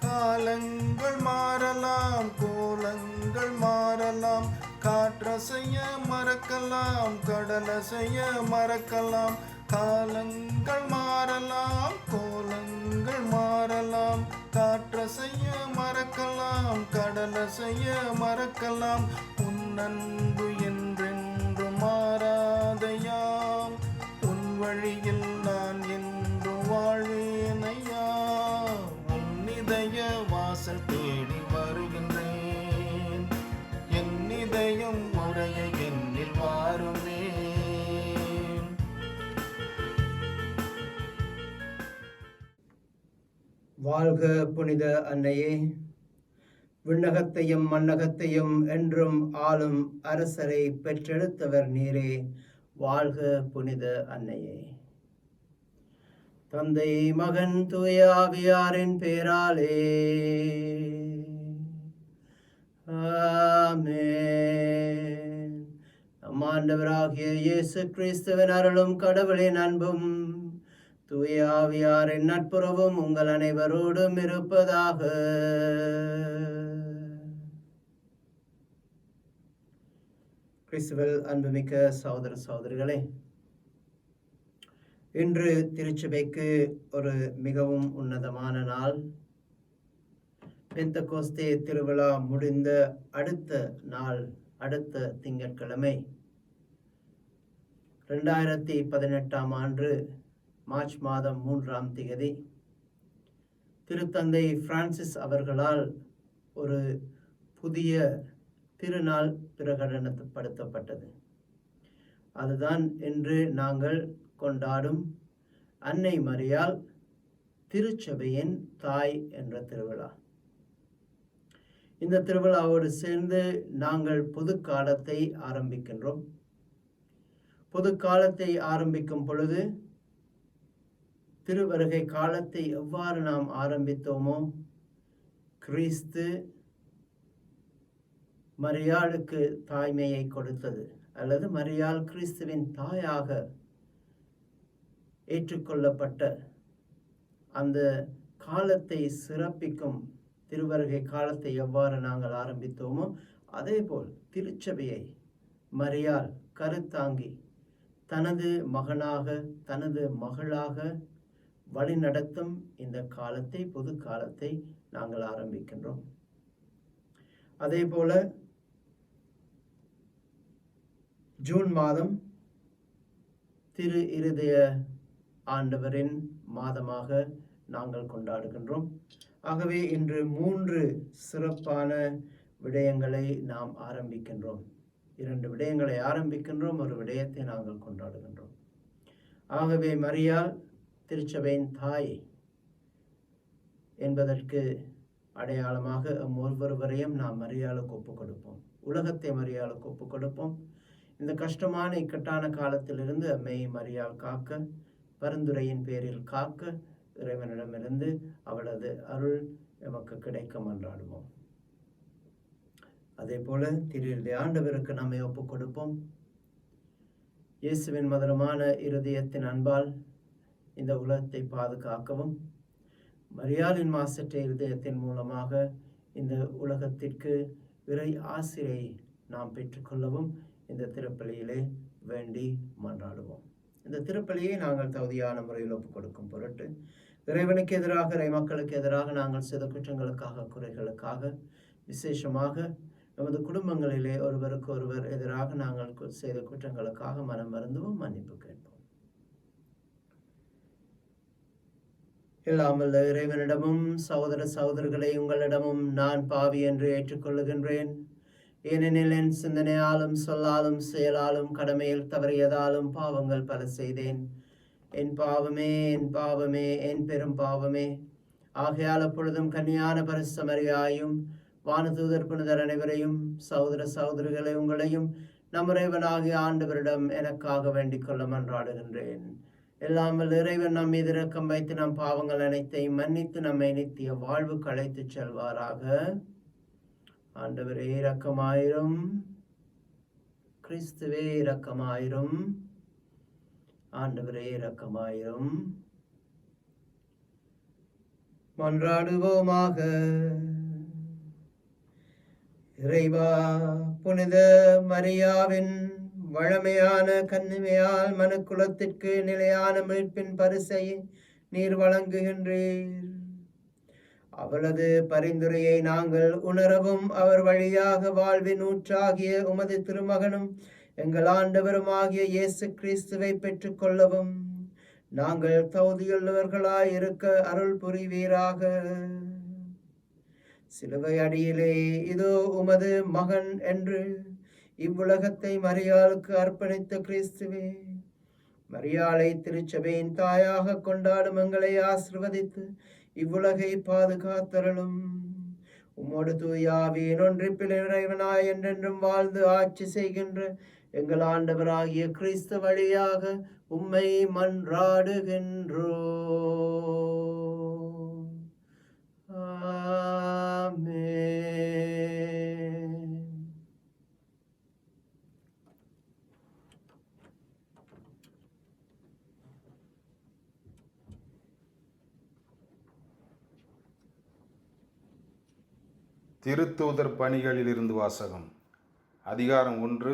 காலங்கள் மாறலாம், கோலங்கள் மாறலாம், காற்றசைய மறக்கலாம், கடலசைய மறக்கலாம். காலங்கள் மாறலாம், கோலங்கள் மாறலாம், காற்றசைய மறக்கலாம், கடலசைய மறக்கலாம். உன் அன்பு என்றென்று மாறாதையாம், உன் வழியில் நான் என்று வாழ்வேனையா. இதய வாசல் தேடி வருகின்றேன். என் இதயம் உறைய என்னில் வாருமே. வாழ்க புனித அன்னையே, விண்ணகத்தையும் மண்ணகத்தையும் என்றும் ஆளும் அரசரை பெற்றெடுத்தவர் நீரே. வாழ்க புனித அன்னையே. தந்தை மகன் தூய ஆவியாரின் பேராலே ஆமென். நம் ஆண்டவராகிய இயேசு கிறிஸ்துவின் அருளும் கடவுளின் அன்பும் தூய ஆவியாரின் நட்புறவும் உங்கள் அனைவரோடும் இருப்பதாக. கிறிஸ்துவில் அன்புமிக்க சகோதர சகோதரிகளே, இன்று திருச்சபைக்கு ஒரு மிகவும் உன்னதமான நாள். பெந்தகோஸ்தே திருவிழா முடிந்த அடுத்த நாள், அடுத்த திங்கட்கிழமை 2018 ஆண்டு மார்ச் மாதம் 3ஆம் தேதி திருத்தந்தை பிரான்சிஸ் அவர்களால் ஒரு புதிய திருநாள் பிரகடனப்படுத்தப்பட்டது. அதுதான் இன்று நாங்கள் கொண்டாடும் அன்னை மரியாள் திருச்சபையின் தாய் என்ற திருவிழா. இந்த திருவிழாவோடு சேர்ந்து நாங்கள் பொது காலத்தை ஆரம்பிக்கின்றோம். பொது காலத்தை ஆரம்பிக்கும் பொழுது திருவருகை காலத்தை எவ்வாறு நாம் ஆரம்பித்தோமோ, கிறிஸ்து மரியாளுக்கு தாய்மையை கொடுத்தது, அல்லது மரியாள் கிறிஸ்துவின் தாயாக ஏற்றுக்கொள்ளப்பட்ட அந்த காலத்தை சிறப்பிக்கும் திருவருகை காலத்தை எவ்வாறு நாங்கள் ஆரம்பித்தோமோ, அதேபோல் திருச்சபையை மரியாள் கருத்தாங்கி தனது மகனாக, தனது மகளாக வழிநடத்தும் இந்த காலத்தை, பொது காலத்தை நாங்கள் ஆரம்பிக்கின்றோம். அதே போல ஜூன் மாதம் திரு இருதய ஆண்டவரின் மாதமாக நாங்கள் கொண்டாடுகின்றோம். ஆகவே இன்று 3 சிறப்பான விடயங்களை நாம் ஆரம்பிக்கின்றோம். 2 விடயங்களை ஆரம்பிக்கின்றோம், ஒரு விடயத்தை நாங்கள் கொண்டாடுகின்றோம். ஆகவே மரியாள் திருச்சபையின் தாய் என்பதற்கு அடையாளமாக ஒவ்வொருவரையும் நாம் மரியாளுக்கு ஒப்புக் கொடுப்போம். உலகத்தை மரியாளுக்கு ஒப்புக் கொடுப்போம். இந்த கஷ்டமான இக்கட்டான காலத்திலிருந்து அம்மை மரியாள் காக்க, பரிந்துரையின் பேரில் காக்க இறைவனிடமிருந்து அவளது அருள் நமக்கு கிடைக்க மன்றாடுவோம். அதே போல திரு ஆண்டவருக்கு நம்மை ஒப்புக் கொடுப்போம். இயேசுவின் மதுரமான இருதயத்தின் அன்பால் இந்த உலகத்தை பாதுகாக்கவும், மரியாளின் மாசற்ற இருதயத்தின் மூலமாக இந்த உலகத்திற்கு இறை ஆசிரியை நாம் பெற்றுக்கொள்ளவும் இந்த திருப்பலியிலே வேண்டி மன்றாடுவோம். இந்த திருப்பலியை நாங்கள் தகுதியான முறையில் ஒப்புக் கொடுக்கும் பொருட்டு இறைவனுக்கு எதிராக, இறை மக்களுக்கு எதிராக நாங்கள் செய்த குற்றங்களுக்காக, குறைகளுக்காக, விசேஷமாக நமது குடும்பங்களிலே ஒருவருக்கு ஒருவர் எதிராக நாங்கள் செய்த குற்றங்களுக்காக மனம் வருந்துவோம், மன்னிப்பு கேட்போம். இல்லாமல் இறைவனிடமும் சகோதர சகோதரர்களை உங்களிடமும் நான் பாவி என்று ஏற்றுக்கொள்ளுகின்றேன். ஏனெனில் என் சிந்தனையாலும் சொல்லாலும் செயலாலும் கடமையில் தவறியதாலும் பாவங்கள் பல செய்தேன். என் பாவமே, என் பாவமே, என் பெரும் பாவமே. ஆகையால் அப்பொழுதும் கன்னியான பரிசுத்த மரியாயும் வானதூதர் புனிதர் அனைவரையும் சகோதர சகோதரிகளை உங்களையும் நம் இறைவனாகிய ஆண்டவரிடம் எனக்காக வேண்டிக் கொள்ள மன்றாடுகின்றேன். எல்லாமல் இறைவன் நம் மீது இரக்கம் வைத்து நம் பாவங்கள் அனைத்தையும் மன்னித்து நம்மை நித்திய வாழ்வுக்கு அழைத்துச் செல்வாராக. ஆண்டவரே இரக்கமாயிரும். கிறிஸ்துவே இரக்கமாயிரும். ஆண்டவரே இரக்கமாயிரும். மன்றாடுவோமாக. இறைவா, புனித மரியாவின் வழமையான கன்னிமையால் மனுக்குலத்திற்கு நிலையான மீட்பின் பரிசை நீர் வழங்குகின்றீர். அவளது பரிந்துரையை நாங்கள் உணரவும் அவர் வழியாக வாழ்வின் ஊற்றாகிய உமது திருமகனும் எங்கள் ஆண்டவருமாகிய இயேசு கிறிஸ்துவை பெற்றுக் கொள்ளவும் நாங்கள் தகுதியுள்ளவர்களாய் இருக்க அருள் புரிவீராக. சிலுவை அடியிலே இதோ உமது மகன் என்று இவ்வுலகத்தை மரியாளுக்கு அர்ப்பணித்த கிறிஸ்துவே, மரியாளை திருச்சபையின் தாயாக கொண்டாடும் எங்களை ஆசிர்வதித்து இவ்வுலகை பாதுகாத்தருளும். உம்மோடு தூயாவியின் ஒன்றிப்பில் இறைவனாய் என்றென்றும் வாழ்ந்து ஆட்சி செய்கின்ற எங்கள் ஆண்டவராகிய கிறிஸ்து வழியாக உம்மை மன்றாடுகின்றோம். ஆமென். திருத்தூதர் பணிகளிலிருந்து வாசகம். அதிகாரம் 1,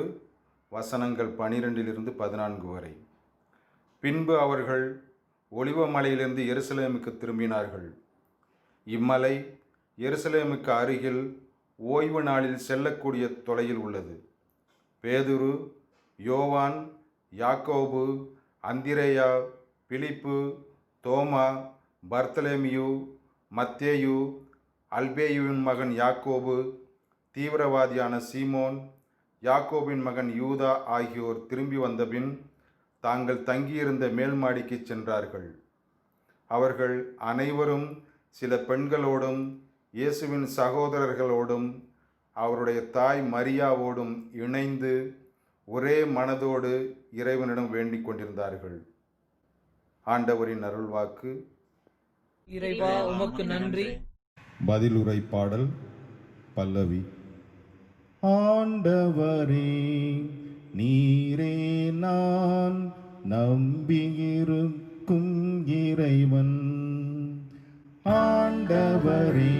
வசனங்கள் 12-14 வரை. பின்பு அவர்கள் ஒலிவ மலையிலிருந்து எருசலேமுக்கு திரும்பினார்கள். இம்மலை எருசலேமுக்கு அருகில் ஓய்வு நாளில் செல்லக்கூடிய தொலையில் உள்ளது. பேதுரு, யோவான், யாக்கோபு, அந்திரேயா, பிலிப்பு, தோமா, பர்த்தலேமியு, மத்தேயு, அல்பேயுவின் மகன் யாக்கோபு, தீவிரவாதியான சீமோன், யாக்கோபின் மகன் யூதா ஆகியோர் திரும்பி வந்தபின் தாங்கள் தங்கியிருந்த மேல் மாடிக்கு சென்றார்கள். அவர்கள் அனைவரும் சில பெண்களோடும் இயேசுவின் சகோதரர்களோடும் அவருடைய தாய் மரியாவோடும் இணைந்து ஒரே மனதோடு இறைவனிடம் வேண்டிக் கொண்டிருந்தார்கள். ஆண்டவரின் அருள்வாக்கு. இறைவா, உமக்கு நன்றி. பதிலுரை பாடல் பல்லவி. ஆண்டவரே, நீரே நான் நம்பியிருக்கும் இறைவன். ஆண்டவரே,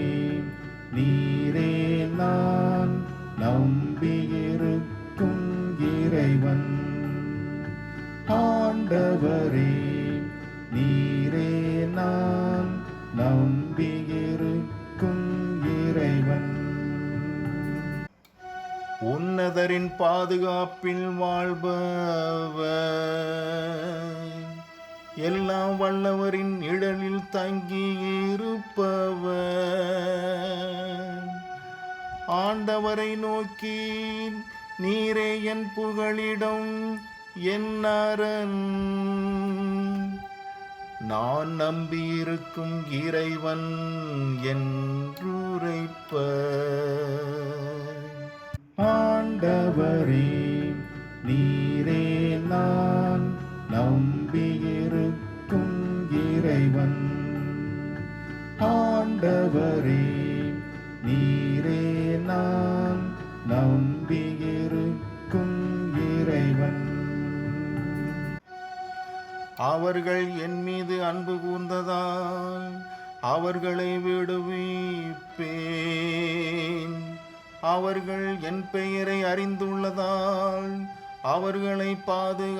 நீரே நான் நம்பியிருக்கும் இறைவன். ஆண்டவரே, நீரே நான் நம்பியிருக்கும் இறைவன். உன்னதரின் பாதுகாப்பில் வாழ்பவர், எல்லாம் வல்லவரின் நிழலில் தங்கியிருப்பவர். ஆண்டவரை நோக்கி, நீரே என் புகழிடம், என் அரண், நான் நம்பியிருக்கும் இறைவன் என்றுரைப்பர். ஆண்டவரே, நீரே நான் நம்பியிருக்கும் இறைவன். ஆண்டவரே, நீரே நான் நம்பியிருக்கும் இறைவன். அவர்கள் என் மீது அன்பு கூர்ந்ததால் அவர்களை விடுவிப்பேன். அவர்கள் என் பெயரை அறிந்துள்ளதால் அவர்களை பாதுகாப்பேன்.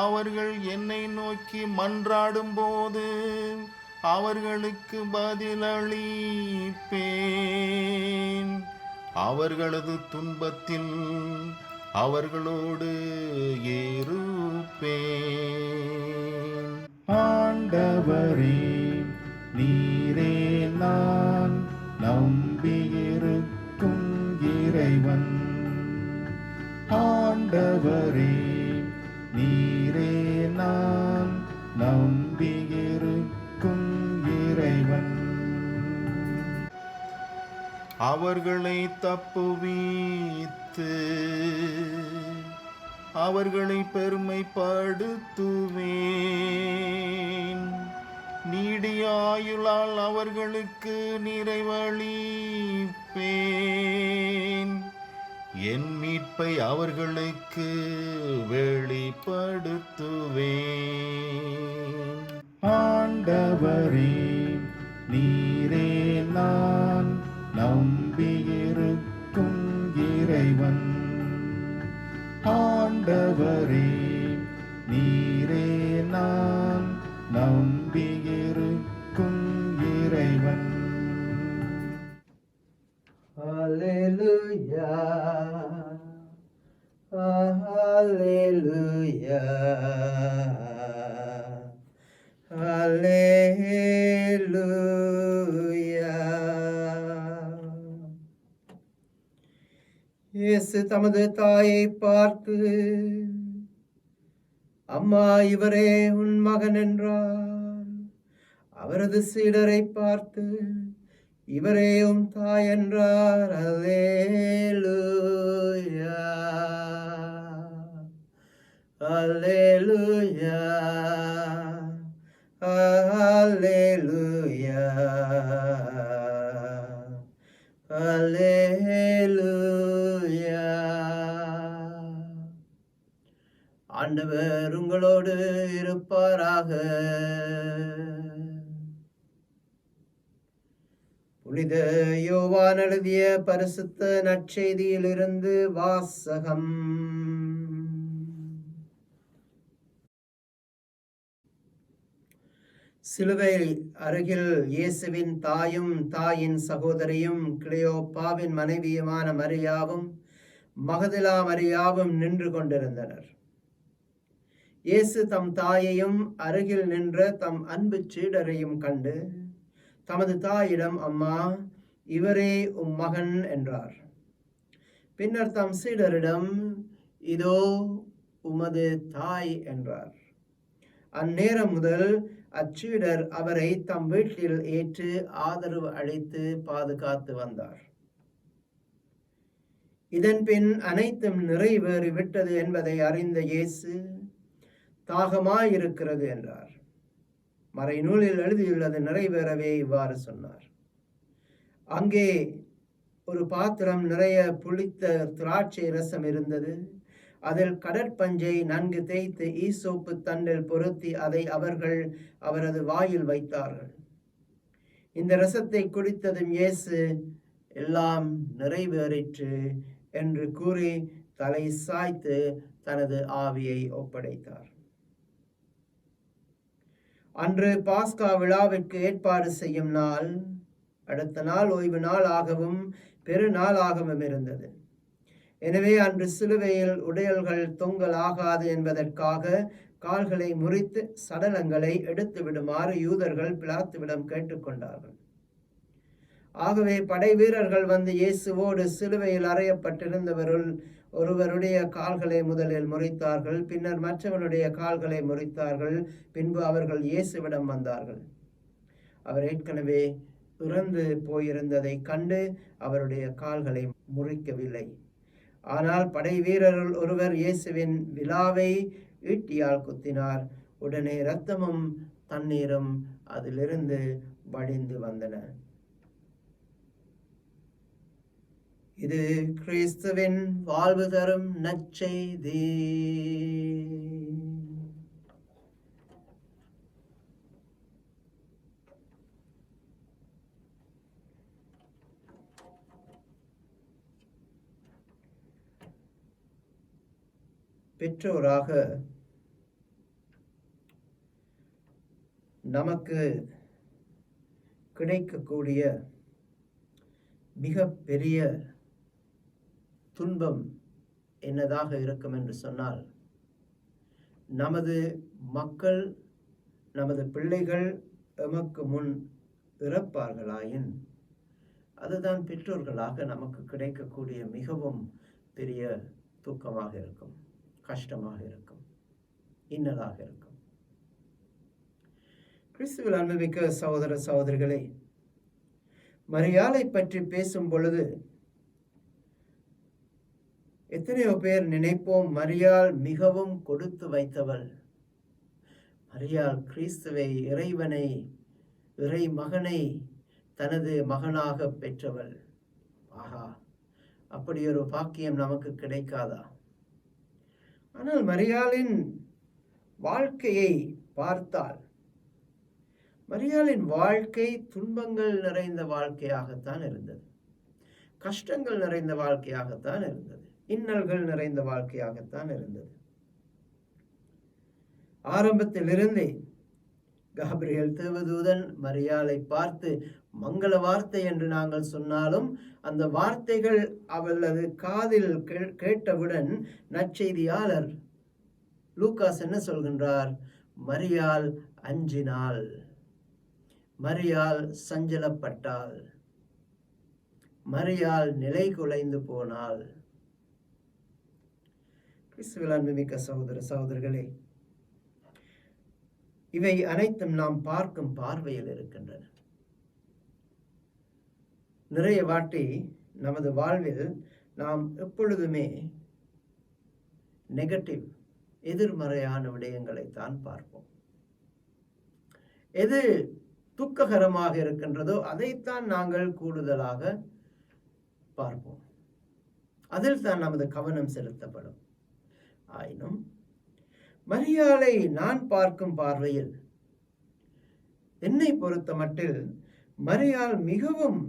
அவர்கள் என்னை நோக்கி மன்றாடும் போது அவர்களுக்கு பதிலளிப்பேன். அவர்களது துன்பத்தில் அவர்களோடு இருப்பேன். ஆண்டவரே, நீரே நான் நம்பியிருக்கும் இறைவன். ஆண்டவரே, நீரே நான் நம்பியிருக்கும் இறைவன். அவர்களை தப்புவித்து அவர்களை பெருமைப்படுத்துவேன். நீடிய ஆயுளால் அவர்களுக்கு நிறைவளிப்பேன். என் மீட்பை அவர்களுக்கு வெளிப்படுத்துவேன். ஆண்டவரே, நீரே நான் நம்பியிருக்கும் இறைவன். ஆண்டவரே, நீரே நான் நம்பியிருக்கும் இறைவன். Hallelujah. Hallelujah. Hallelujah. இயேசு தமது தாயை பார்த்து, அம்மா, இவரே உன் மகன் என்றார். அவரது சீடரை பார்த்து, இவரே உம் தாய் என்றார். அல்லேலூயா, அல்லேலூயா, அல்லேலூயா, அல்லேலூயா. ஆண்டவர் உங்களோடு இருப்பாராக. புனித யோவான் எழுதிய பரிசுத்த நற்செய்தியிலிருந்து வாசகம். சிலுவை அருகில் இயேசுவின் தாயும் தாயின் சகோதரியும் கிளியோப்பாவின் மனைவியுமான மரியாவும் மகதலா மரியாவும் நின்று கொண்டிருந்தனர். இயேசு தம் தாயையும் அருகில் நின்ற தம் அன்பு சீடரையும் கண்டு தமது தாயிடம், அம்மா, இவரே உம் மகன் என்றார். பின்னர் தம் சீடரிடம், இதோ உமது தாய் என்றார். அந்நேரம் முதல் அச்சீடர் அவரை தம் வீட்டில் ஏற்று ஆதரவு அளித்து பாதுகாத்து வந்தார். இதன் பின் அனைத்தும் நிறைவேறிவிட்டது என்பதை அறிந்த இயேசு, தாகமாயிருக்கிறது என்றார். மறைநூலில் எழுதியுள்ளது நிறைவேறவே இவ்வாறு சொன்னார். அங்கே ஒரு பாத்திரம் நிறைய புளித்த திராட்சை ரசம் இருந்தது. அதில் கடற்பஞ்சை நன்கு தேய்த்து ஈசோப்பு தண்டில் பொருத்தி அதை அவர்கள் அவரது வாயில் வைத்தார்கள். இந்த ரசத்தை குடித்ததும் இயேசு, எல்லாம் நிறைவேறிற்று என்று கூறி தலை சாய்த்து தனது ஆவியை ஒப்படைத்தார். அன்று பாஸ்கா விழாவிற்கு ஏற்பாடு செய்யும் நாள். அடுத்த நாள் ஓய்வு நாளாகவும் பெருநாளாகவும் இருந்தது. எனவே அன்று சிலுவையில் உடையல்கள் தொங்கல் ஆகாது என்பதற்காக கால்களை முறித்து சடலங்களை எடுத்து விடுமாறு யூதர்கள் பிலாத்துவிடம் கேட்டுக்கொண்டார்கள். ஆகவே படை வீரர்கள் வந்து இயேசுவோடு சிலுவையில் அறையப்பட்டிருந்தவருள் ஒருவருடைய கால்களை முதலில் முறித்தார்கள். பின்னர் மற்றவருடைய கால்களை முறித்தார்கள். பின்பு அவர்கள் இயேசுவிடம் வந்தார்கள். அவர் ஏற்கனவே இறந்து போயிருந்ததை கண்டு அவருடைய கால்களை முறிக்கவில்லை. ஆனால் படை வீரர்கள் ஒருவர் இயேசுவின் விலாவை ஈட்டியால் குத்தினார். உடனே இரத்தமும் தண்ணீரும் அதிலிருந்து வடிந்து வந்தன. இது கிறிஸ்துவின் வாழ்வு தரும் நற்செய்தி. பெற்றோராக நமக்கு கிடைக்கக்கூடிய மிக பெரிய துன்பம் என்னதாக இருக்கும் என்று சொன்னால், நமது மக்கள், நமது பிள்ளைகள் எமக்கு முன் இறப்பார்களாயின் அதுதான் பெற்றோர்களாக நமக்கு கிடைக்கக்கூடிய மிகவும் பெரிய துக்கமாக இருக்கும், கஷ்டமாக இருக்கும், இன்னலாக இருக்கும். கிறிஸ்துவில் அன்புமிக்க சகோதர சகோதரிகளே, மரியாளை பற்றி பேசும் பொழுது எத்தனையோ பேர் நினைப்போம், மரியாள் மிகவும் கொடுத்து வைத்தவள், மரியாள் கிறிஸ்துவை, இறைவனை, இறை மகனை தனது மகனாக பெற்றவள். ஆஹா, அப்படி ஒரு பாக்கியம் நமக்கு கிடைக்காதா? ஆனால் மரியாளின் வாழ்க்கையை பார்த்தால், மரியாளின் வாழ்க்கை துன்பங்கள் நிறைந்த வாழ்க்கையாகத்தான் இருந்தது, கஷ்டங்கள் நிறைந்த வாழ்க்கையாகத்தான் இருந்தது, இன்னல்கள் நிறைந்த வாழ்க்கையாகத்தான் இருந்தது. ஆரம்பத்திலிருந்தே காபிரியேல் தேவதூதன் மரியாளை பார்த்து மங்கள வார்த்தை என்று நாங்கள் சொன்னாலும் அந்த வார்த்தைகள் அவளது காதில் கேட்டவுடன் நற்செய்தியாளர் லூகாஸ் என்ன சொல்கின்றார்? மரியாள் அஞ்சினாள், மரியாள் சஞ்சலப்பட்டாள், மரியாள் நிலை குலைந்து போனாள். கிறிஸ்துவில் அன்புமிக்க சகோதர சகோதரர்களே, இவை அனைத்தும் நாம் பார்க்கும் பார்வையில் இருக்கின்றன. நிறைய வாட்டி நமது வாழ்வில் நாம் எப்பொழுதுமே நெகட்டிவ், எதிர்மறையான விடயங்களை தான் பார்ப்போம். எது துக்ககரமாக இருக்கின்றதோ அதைத்தான் நாங்கள் கூடுதலாக பார்ப்போம், அதில் தான் நமது கவனம் செலுத்தப்படும். ஆயினும் மரியாளை நான் பார்க்கும் பார்வையில், என்னை பொறுத்த மட்டில் மரியாள் மிகவும்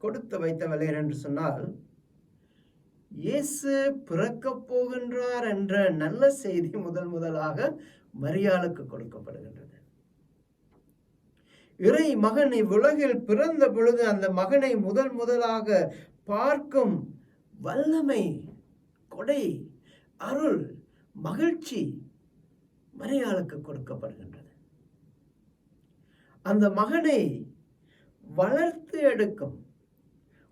கொடுத்து வைத்தவள் என்று சொன்னால், இயேசு பிறக்கப் போகின்றார் என்ற நல்ல செய்தி முதலாக மரியாளுக்கு கொடுக்கப்படுகின்றது. இறை மகன் இவ்வுலகில் பிறந்த பொழுது அந்த மகனை முதலாக பார்க்கும் வல்லமை, கொடை, அருள், மகிழ்ச்சி மரியாளுக்கு கொடுக்கப்படுகின்றது. அந்த மகனை வளர்த்து எடுக்கும்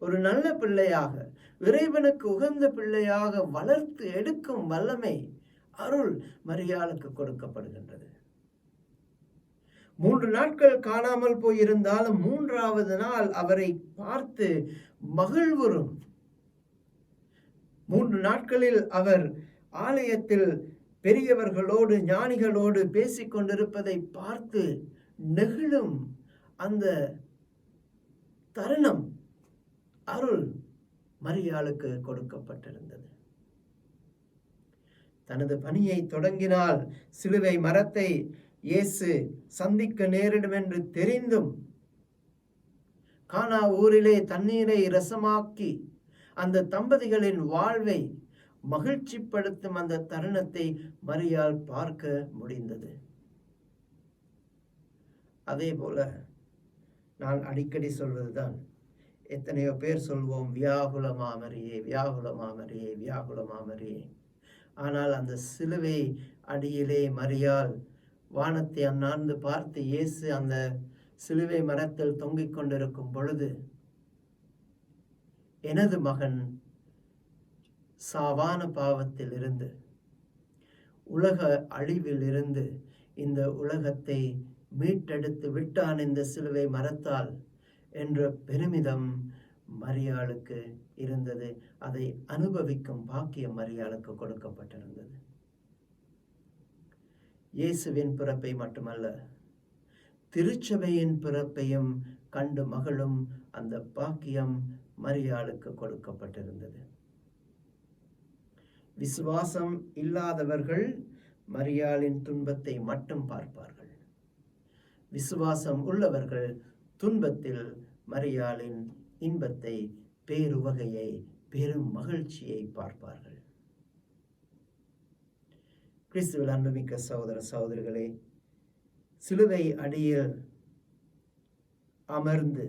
ஒரு நல்ல பிள்ளையாக, இறைவனுக்கு உகந்த பிள்ளையாக வளர்த்து எடுக்கும் வல்லமை, அருள் மரியாளுக்கு கொடுக்கப்படுகின்றது. 3 நாட்கள் காணாமல் போயிருந்தாலும் 3வது நாள் அவரை பார்த்து மகிழ்வுறும். 3 நாட்களில் அவர் ஆலயத்தில் பெரியவர்களோடு, ஞானிகளோடு பேசிக் கொண்டிருப்பதை பார்த்து நெகிழும் அந்த தருணம், அருள் மரியாளுக்கு கொடுக்கப்பட்டிருந்தது. தனது பணியை தொடங்கினால் சிலுவை மரத்தை இயேசு சந்திக்க நேரிடும் என்று தெரிந்தும், கானா ஊரிலே தண்ணீரை ரசமாக்கி அந்த தம்பதிகளின் வாழ்வை மகிழ்ச்சிப்படுத்தும் அந்த தருணத்தை மரியாள் பார்க்க முடிந்தது. அதே போல நான் அடிக்கடி சொல்வதுதான், எத்தனையோ பேர் சொல்வோம், வியாகுல மாமரியே, வியாகுல மாமரியே, வியாகுல மாமரியே. ஆனால் அந்த சிலுவை அடியிலே மரியாள் வானத்தை அண்ணாந்து பார்த்து இயேசு அந்த சிலுவை மரத்தில் தொங்கிக் கொண்டிருக்கும் பொழுது, எனது மகன் சாவான பாவத்தில் இருந்து, உலக அழிவில் இருந்து இந்த உலகத்தை மீட்டெடுத்து விட்டான் இந்த சிலுவை மரத்தால் என்ற பெருமிதம் மரியாளுக்கு இருந்தது. அதை அனுபவிக்கும் பாக்கியம் மரியாளுக்கு கொடுக்கப்பட்டிருந்தது. இயேசுவின் பிறப்பை மட்டுமல்ல, திருச்சபையின் பிறப்பையும் கண்டு மகளும் அந்த பாக்கியம் மரியாளுக்கு கொடுக்கப்பட்டிருந்தது. விசுவாசம் இல்லாதவர்கள் மரியாளின் துன்பத்தை மட்டும் பார்ப்பார்கள். விசுவாசம் உள்ளவர்கள் துன்பத்தில் மரியாளின் இன்பத்தை, பேருவகையை, பெரும் மகிழ்ச்சியை பார்ப்பார்கள். கிறிஸ்துவில் அன்புமிக்க சகோதர சகோதரிகளே, சிலுவை அடியில் அமர்ந்து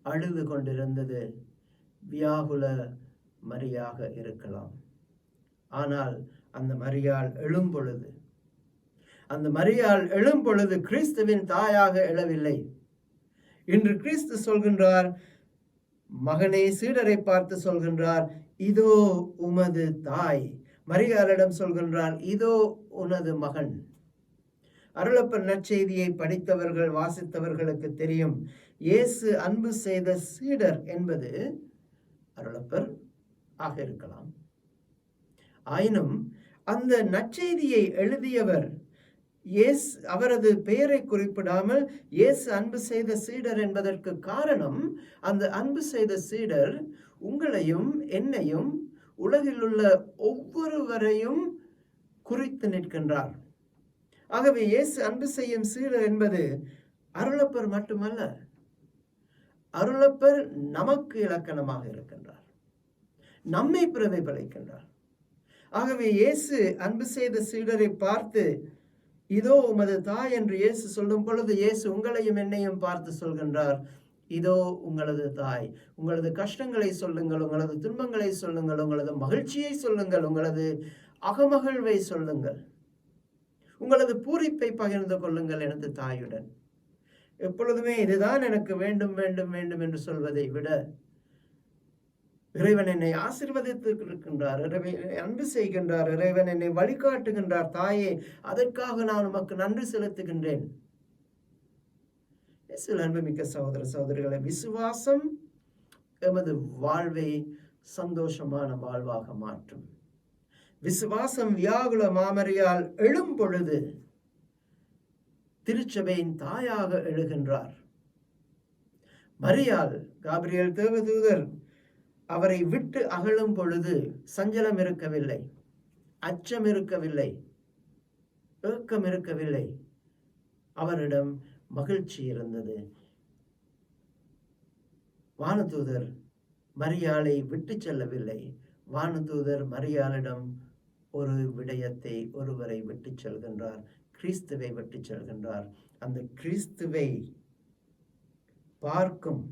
அழுது கொண்டிருந்தது வியாகுல மரியாக இருக்கலாம். ஆனால் அந்த மரியாள் எழும் பொழுது கிறிஸ்துவின் தாயாக எழவில்லை. இன்று கிறிஸ்து சொல்கின்றார், மகனே, சீடரை பார்த்து சொல்கின்றார், இதோ உமது தாய். மரியாளிடம் சொல்கின்றார், இதோ உனது மகன். அருளப்பர் நற்செய்தியை படித்தவர்கள், வாசித்தவர்களுக்கு தெரியும், இயேசு அன்பு செய்த சீடர் என்பது அருளப்பர் ஆக இருக்கலாம். ஆயினும் அந்த நற்செய்தியை எழுதியவர் அவரது பெயரை குறிப்பிடாமல் இயேசு அன்பு செய்த சீடர் என்பதற்கு காரணம், அந்த அன்பு செய்த சீடர் உங்களையும் என்னையும் உலகில் உள்ள ஒவ்வொருவரையும் குறித்து நிற்கின்றார். ஆகவே இயேசு அன்பு செய்யும் சீடர் என்பது அருளப்பர் மட்டுமல்ல, அருளப்பர் நமக்கு இலக்கணமாக இருக்கின்றார், நம்மை பிரதிபலிக்கின்றார். ஆகவே இயேசு அன்பு செய்த சீடரை பார்த்து இதோ உமது தாய் என்று இயேசு சொல்லும் பொழுது, இயேசு உங்களையும் என்னையும் பார்த்து சொல்கின்றார், இதோ உங்களது தாய். உங்களது கஷ்டங்களை சொல்லுங்கள், உங்களது துன்பங்களை சொல்லுங்கள், உங்களது மகிழ்ச்சியை சொல்லுங்கள், உங்களது அகமகிழ்வை சொல்லுங்கள், உங்களது பூரிப்பை பகிர்ந்து கொள்ளுங்கள் எனது தாயுடன். எப்பொழுதுமே இதுதான் எனக்கு வேண்டும் வேண்டும் வேண்டும் என்று சொல்வதை விட, இறைவன் என்னை ஆசீர்வதித்து இருக்கின்றார், இறைவன் அன்பு செய்கின்றார், இறைவன் என்னை வழிகாட்டுகின்றார், தாயே, அதற்காக நான் உமக்கு நன்றி செலுத்துகின்றேன். அன்புமிக்க சகோதர சகோதரிகளை, விசுவாசம் எமது வாழ்வை சந்தோஷமான வாழ்வாக மாற்றும். விசுவாசம் வியாகுல மாமரியால் எழும் பொழுது திருச்சபையின் தாயாக எழுகின்றார். மரியாள், காபிரியேல் தேவதூதர் அவரை விட்டு அகலும் பொழுது சஞ்சலம் இருக்கவில்லை, அச்சம் இருக்கவில்லை, ஏக்கம் இருக்கவில்லை. அவரிடம் மகிழ்ச்சி இருந்தது. வானதூதர் மரியாளை விட்டு செல்லவில்லை. வானதூதர் மரியாளிடம் ஒரு விடயத்தை, ஒருவரை விட்டு செல்கின்றார், கிறிஸ்துவை விட்டு செல்கின்றார். அந்த கிறிஸ்துவை பார்க்கும்,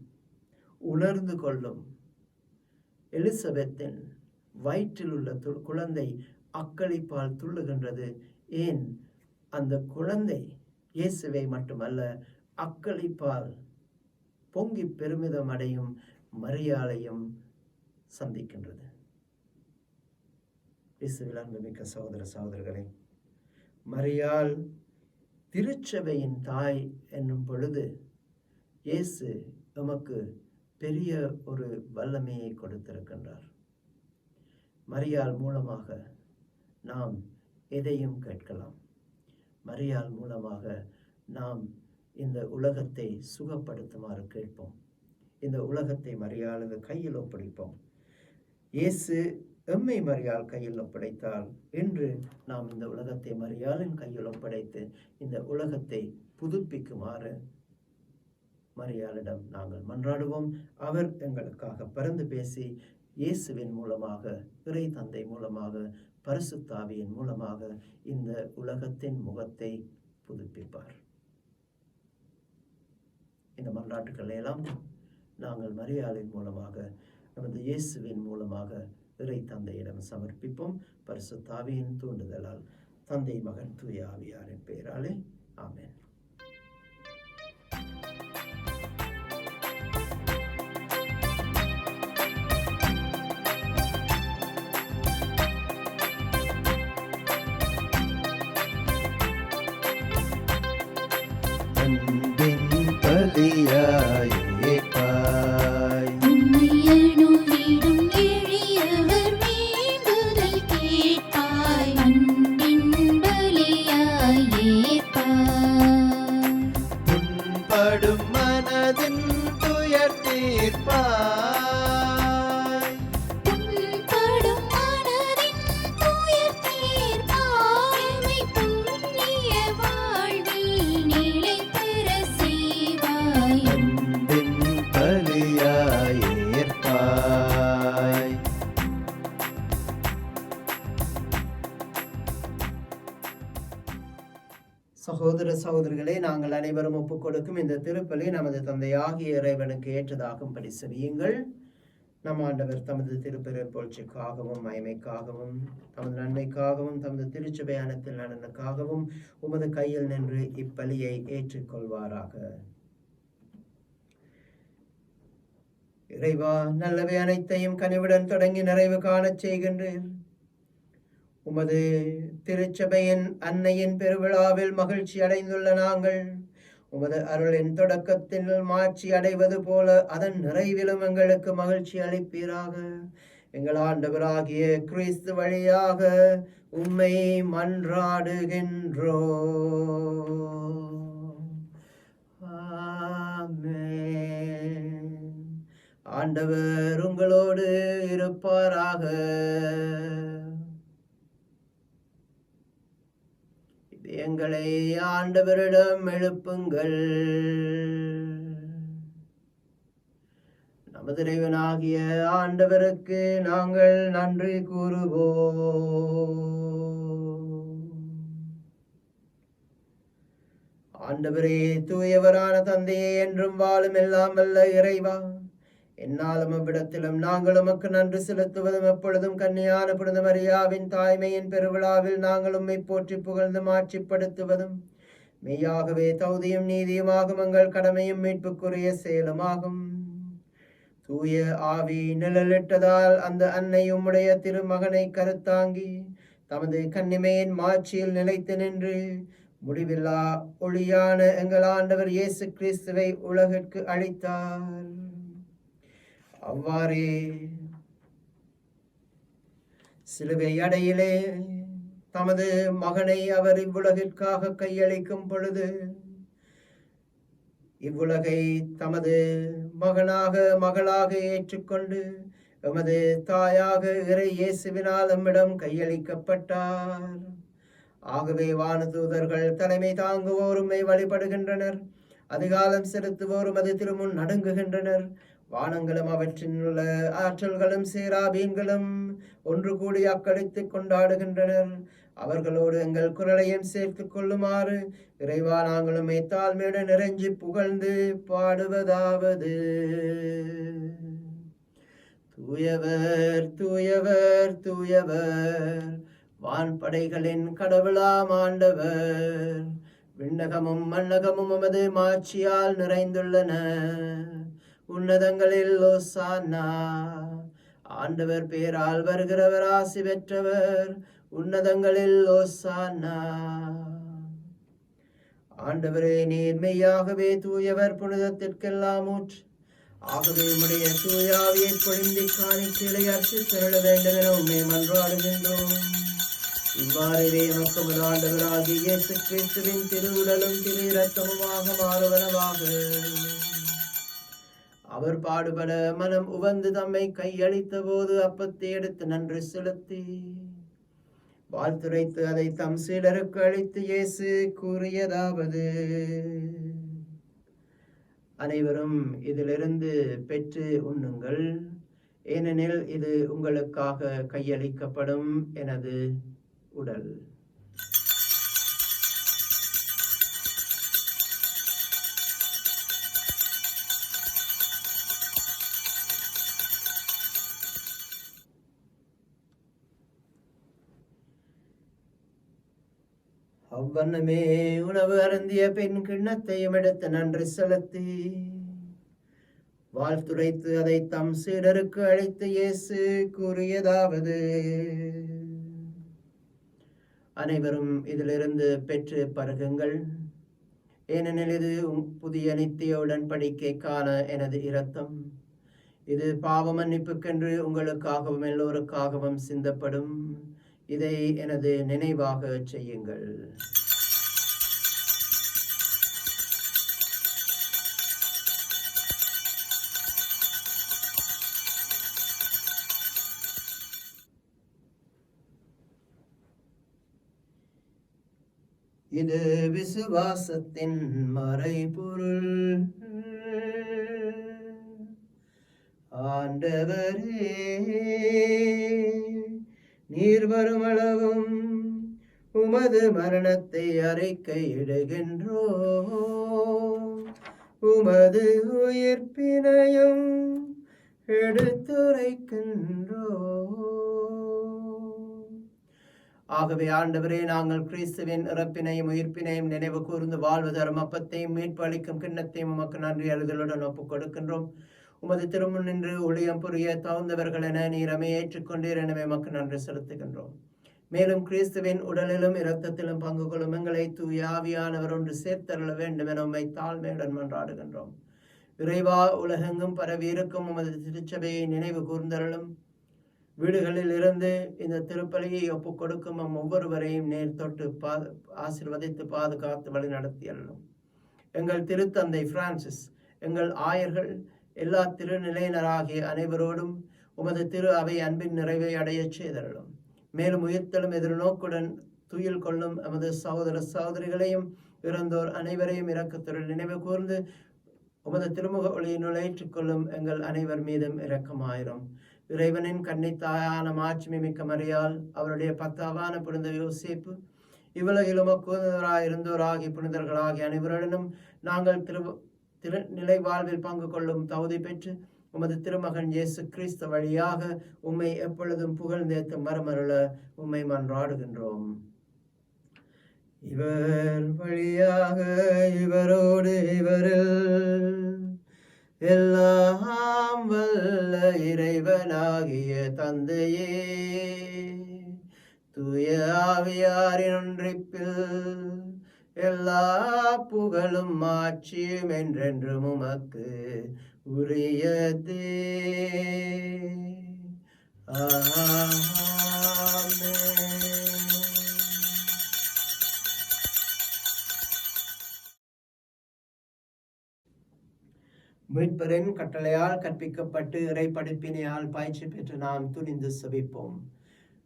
உணர்ந்து கொள்ளும் எலிசபெத்தின் வயிற்றில் உள்ள குழந்தை அக்களிப்பால் துள்ளுகின்றது. ஏன்? அந்த குழந்தை இயேசுவை மட்டுமல்ல, அக்களிப்பால் பொங்கி பெருமிதம் அடையும் மரியாளையும் சந்திக்கின்றது. இயேசுவில் அன்புமிக்க சகோதர சகோதரர்களே, மரியாள் திருச்சபையின் தாய் என்னும் பொழுது இயேசு நமக்கு பெரிய ஒரு வல்லமையை கொடுத்திருக்கின்றார். மரியாள் மூலமாக நாம் எதையும் கேட்கலாம். மரியாள் மூலமாக நாம் இந்த உலகத்தை சுகப்படுத்துமாறு கேட்போம். இந்த உலகத்தை மரியாளது கையில் ஒப்படைப்போம். இயேசு எம்மை மரியாள் கையில் ஒப்படைத்தால், இன்று நாம் இந்த உலகத்தை மரியாளின் கையில் ஒப்படைத்து இந்த உலகத்தை புதுப்பிக்குமாறு மரியாளிடம் நாங்கள் மன்றாடுவோம். அவர் எங்களுக்காக பரிந்து பேசி இயேசுவின் மூலமாக, இறை தந்தை மூலமாக, பரிசுத்த ஆவியின் மூலமாக இந்த உலகத்தின் முகத்தை புதுப்பிப்பார். இந்த மன்றாட்டுக்களை எல்லாம் நாங்கள் மரியாளின் மூலமாக, நமது இயேசுவின் மூலமாக இறை தந்தையிடம் சமர்ப்பிப்போம். பரிசுத்த ஆவியின் தூண்டுதலால், தந்தை, மகன், தூய ஆவியாரின் பெயராலே ஆமென். சகோதர சகோதரிகளே, நாங்கள் அனைவரும் ஒப்புக் கொடுக்கும் இந்த திருப்பலி நமது தந்தையாகிய இறைவனுக்கு ஏற்றதாகும்படி செவியுங்கள். நம் ஆண்டவர் தமது திருப்பெரும் புகழ்ச்சிக்காகவும் மகிமைக்காகவும் தமது நன்மைக்காகவும் தமது திருச்சபை அனைத்தில் நலனுக்காகவும் உமது கையில் நின்று இப்பலியை ஏற்றுக்கொள்வாராக. இறைவா, நல்லவை அனைத்தையும் கனிவுடன் தொடங்கி நிறைவு காணச் செய்கின்றேன். உமது திருச்சபையின் அன்னையின் பெருவிழாவில் மகிழ்ச்சி அடைந்துள்ள நாங்கள் உமது அருளின் தொடக்கத்தில் மாட்சி அடைவது போல அதன் நிறைவிலும் எங்களுக்கு மகிழ்ச்சி அளிப்பீராக. எங்கள் ஆண்டவராகிய கிறிஸ்து வழியாக உம்மை மன்றாடுகின்றோ. ஆமென். ஆண்டவர் உங்களோடு இருப்பாராக. எங்களை ஆண்டவரிடம் எழுப்புங்கள். நமது இறைவனாகிய ஆண்டவருக்கு நாங்கள் நன்றி கூறுவோம். ஆண்டவரே, தூயவரான தந்தையே, என்றும் வாழும் எல்லாம் வல்ல இறைவா, என்னாலும் அவ்விடத்திலும் நாங்கள் உமக்கு நன்றி செலுத்துவதும் எப்பொழுதும் கன்னியான புனித மரியாவின் தாய்மையின் பெருவிழாவில் நாங்கள் உம்மை போற்றி புகழ்ந்து மாட்சிப்படுத்துவதும் மெய்யாகவே தகுதியும் நீதியுமாகும் எங்கள் கடமையும் மீட்புக்குரிய செயலுமாகும். தூய ஆவி நிழலிட்டதால் அந்த அன்னை உம்முடைய திருமகனை கருத்தாங்கி தமது கன்னிமையின் மாட்சியில் நிலைத்து நின்று முடிவில்லா ஒளியான எங்கள் ஆண்டவர் இயேசு கிறிஸ்துவை உலகிற்கு அளித்தார். அவ்வாறே சிலுவை அடையிலே தமது மகனை அவர் இவ்வுலகிற்காக கையளிக்கும் பொழுது இவ்வுலகை தமது மகளாக ஏற்றுக்கொண்டு எமது தாயாக இறை இயேசுவினால் நம்மிடம் கையளிக்கப்பட்டார். ஆகவே வானதூதர்கள் தலைமை தாங்குவோருமை வழிபடுகின்றனர், அதிகாலம் செலுத்துவோரும் அது திருமுன் நடுங்குகின்றனர். வானங்களும் அவற்றின் உள்ள ஆற்றல்களும் சேராபீன்களும் ஒன்று கூடி அக்களித்துக் கொண்டாடுகின்றனர். அவர்களோடு எங்கள் குரலையும் சேர்த்துக் கொள்ளுமாறு இறைவா நாங்களும் தாழ்மையுடன் நிறைஞ்சி புகழ்ந்து பாடுவதாவது: தூயவர் தூயவர் தூயவர், வான்படைகளின் கடவுளாம் ஆண்டவர். விண்ணகமும் மண்ணகமும் உமது மாட்சியால் நிறைந்துள்ளன. உன்னதங்களில் ஓசானா. ஆண்டவர் பேரால் வருகிறவர் ஆசி பெற்றவர். உன்னதங்களில் ஓசானா. ஆண்டவரே, நீர் மெய்யாகவே தூயவர், புனிதத்திற்கெல்லாம் ஊற்று. ஆகவே உம்முடைய தூயாவியை பொழிந்தி காணிக்கைகளை அர்ச்சித்தருள வேண்டும் என உம்மை மன்றாடுகின்றோம். இவ்வாறே எமக்கு ஆண்டவராகிய இயேசு கிறிஸ்துவின் திருவுடலும் திரு இரத்தமுமாக மாறுவனவாக. அவர் பாடுபட மனம் உவந்து தம்மை கையளித்த போது அப்பத்தை எடுத்து நன்றி செலுத்தி வாழ்த்துரைத்து அதை தம் சீடருக்கு அளித்து இயேசு கூறியதாவது: அனைவரும் இதிலிருந்து பெற்று உண்ணுங்கள், ஏனெனில் இது உங்களுக்காக கையளிக்கப்படும் எனது உடல். அவ்வண்ணமே உணவு அருந்திய பின் கிண்ணத்தையும் எடுத்து நன்றி செலுத்தி வாழ்த்துரைத்து அதை தம் சீடருக்கு அளித்து இயேசு கூறியதாவது: அனைவரும் இதிலிருந்து பெற்று பருகுங்கள், ஏனெனில் இது புதிய நித்திய உடன்படிக்கைக்கான எனது இரத்தம். இது பாவ மன்னிப்புக்கென்று உங்களுக்காகவும் எல்லோருக்காகவும் சிந்தப்படும். இதை எனது நினைவாக செய்யுங்கள். இது விசுவாசத்தின் மறைபொருள். ஆண்டவரே, நீர் வருமளவும் உமது மரணத்தை அறிக்கையிடுகின்றோம், உமது உயிர்ப்பினையும் எடுத்துரைக்கின்றோம். ஆகவே ஆண்டவரே, நாங்கள் கிறிஸ்துவின் இறப்பினையும் உயிர்ப்பினையும் நினைவு கூர்ந்து வாழ்வு தரும் அப்பத்தையும் மீட்பு அளிக்கும் கிண்ணத்தையும் உமக்கு நன்றி அறிதலுடன் ஒப்புக் கொடுக்கின்றோம். உமது திருமுன் நின்று ஊழியம் புரிய தகுந்தவர்கள் என நீரமை ஏற்றுக்கொண்டீர், எனவே உமக்கு நன்றி செலுத்துகின்றோம். மேலும் கிறிஸ்துவின் உடலிலும் இரத்தத்திலும் பங்கு கொள்ளும் எங்களை தூய ஆவியானவர் ஒன்று சேர்த்தருள வேண்டும் என உம்மை தாழ்மையுடன் மன்றாடுகின்றோம். இறைவா, உலகெங்கும் பரவி இருக்கும் உமது திருச்சபையை நினைவு கூர்ந்தருளும். வீடுகளில் இருந்து இந்த திருப்பலியை ஒப்புக் கொடுக்கும் ஒவ்வொருவரையும் நேர் தொட்டு ஆசீர்வதித்து பாதுகாத்து வழி நடத்தியல்லும். எங்கள் திருத்தந்தை பிரான்சிஸ், எங்கள் ஆயர்கள், எல்லா திருநிலையினராகிய அனைவரோடும் உமது திரு அவை அன்பின் நிறைவை அடையச் செய்தருளும். மேலும் உயிர்த்தலும் எதிர்நோக்குடன் துயில் கொள்ளும் எமது சகோதர சகோதரிகளையும் இறந்தோர் அனைவரையும் இரக்கத்துடன் நினைவு கூர்ந்து உமது திருமுக ஒளியினுள் ஏற்றுக்கொள்ளும் எங்கள் அனைவர் மீதும் இரக்கமாயிரும். இறைவனின் கன்னித்தாயான மாட்சிமை மிக்க மரியாள், அவருடைய பத்தாவான புனித யோசேப்பு, இவ்வுலகிலும் இருந்தோராகி புனிதர்களாகிய அனைவருடனும் நாங்கள் நிலை வாழ்வில் பங்கு கொள்ளும் தகுதி பெற்று உமது திருமகன் இயேசு கிறிஸ்து வழியாக உம்மை எப்பொழுதும் புகழ்ந்தேத்து மரமருள உம்மை மன்றாடுகின்றோம். இவர் வழியாக இவரோடு இவரில் எல்லாம் வல்ல இறைவனாகிய தந்தையே, தூய ஆவியாரின் ஒன்றிப்பில் எல்லா புகழும் ஆட்சியும் என்றென்றும் உமக்கு உரியதே. ஆமென். மீட்பரின் கட்டளையால் கற்பிக்கப்பட்டு இறை படிப்பினையால் பயிற்சி பெற்று நாம் துணிந்து செபிப்போம்.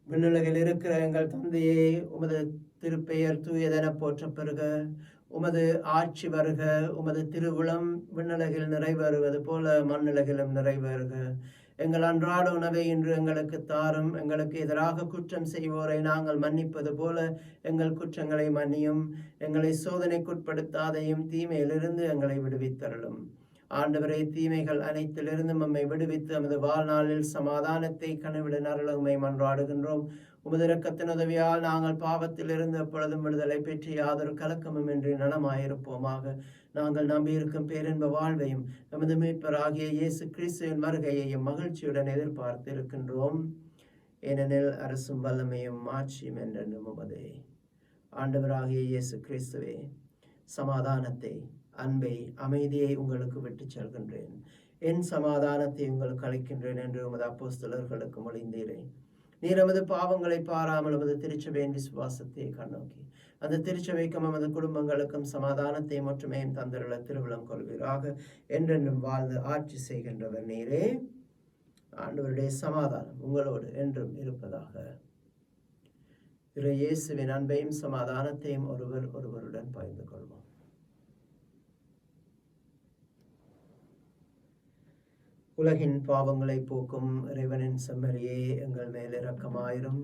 விண்ணுலகில் இருக்கிற எங்கள் தந்தையே, உமது திருப்பெயர் தூயதென போற்ற பெறுக. உமது ஆட்சி வருக. உமது திருவுளம் விண்ணுலகில் நிறைவேறுவது போல மண்ணுலகிலும் நிறைவேறுக. எங்கள் அன்றாட உணவை இன்று எங்களுக்கு தாரும். எங்களுக்கு எதிராக குற்றம் செய்வோரை நாங்கள் மன்னிப்பது போல எங்கள் குற்றங்களை மன்னியும். எங்களை சோதனைக்குட்படுத்தாதையும் தீமையிலிருந்து எங்களை விடுவித்தருளும். ஆண்டவரை, தீமைகள் அனைத்திலிருந்து நம்மை விடுவித்து நமது வாழ்நாளில் சமாதானத்தை கனவிட நரளமை மன்றாடுகின்றோம். உமது இரக்கத்தின் உதவியால் நாங்கள் பாவத்திலிருந்து எப்பொழுதும் விடுதலை பெற்று யாதொரு கலக்கமும் இன்றி நலமாயிருப்போமாக. நாங்கள் நம்பியிருக்கும் பேரின்ப வாழ்வையும் நமது மீட்பராகிய இயேசு கிறிஸ்துவின் வருகையையும் மகிழ்ச்சியுடன் எதிர்பார்த்து இருக்கின்றோம். ஏனெனில் அரசும் வல்லமையும் ஆட்சியும் என்றென்றும் உமதே. ஆண்டவராகிய இயேசு கிறிஸ்துவே, சமாதானத்தை, அன்பை, அமைதியை உங்களுக்கு விட்டுச் செல்கின்றேன். என் சமாதானத்தை உங்களுக்கு அளிக்கின்றேன் என்று உமது அப்போஸ்தலர்களுக்கு மொழிந்தீரே. நீர் நமது பாவங்களை பாராமல் நமது திருச்சபையின் விசுவாசத்தை கண்ணோக்கி அந்த திருச்சபைக்கும் நமது குடும்பங்களுக்கும் சமாதானத்தையும் ஒற்றுமையும் தந்திருள்ள திருவிழம் கொள்வீராக. என்றென்றும் வாழ்ந்து ஆட்சி செய்கின்றவர் நீரே. ஆண்டவருடைய சமாதானம் உங்களோடு என்றும் இருப்பதாக. இறை இயேசுவின் அன்பையும் சமாதானத்தையும் ஒருவருடன் பகிர்ந்து கொள்வோம். உலகின் பாவங்களை போக்கும் இறைவனின் செம்மறியே, எங்கள் மேல் இரக்கமாயிரும்.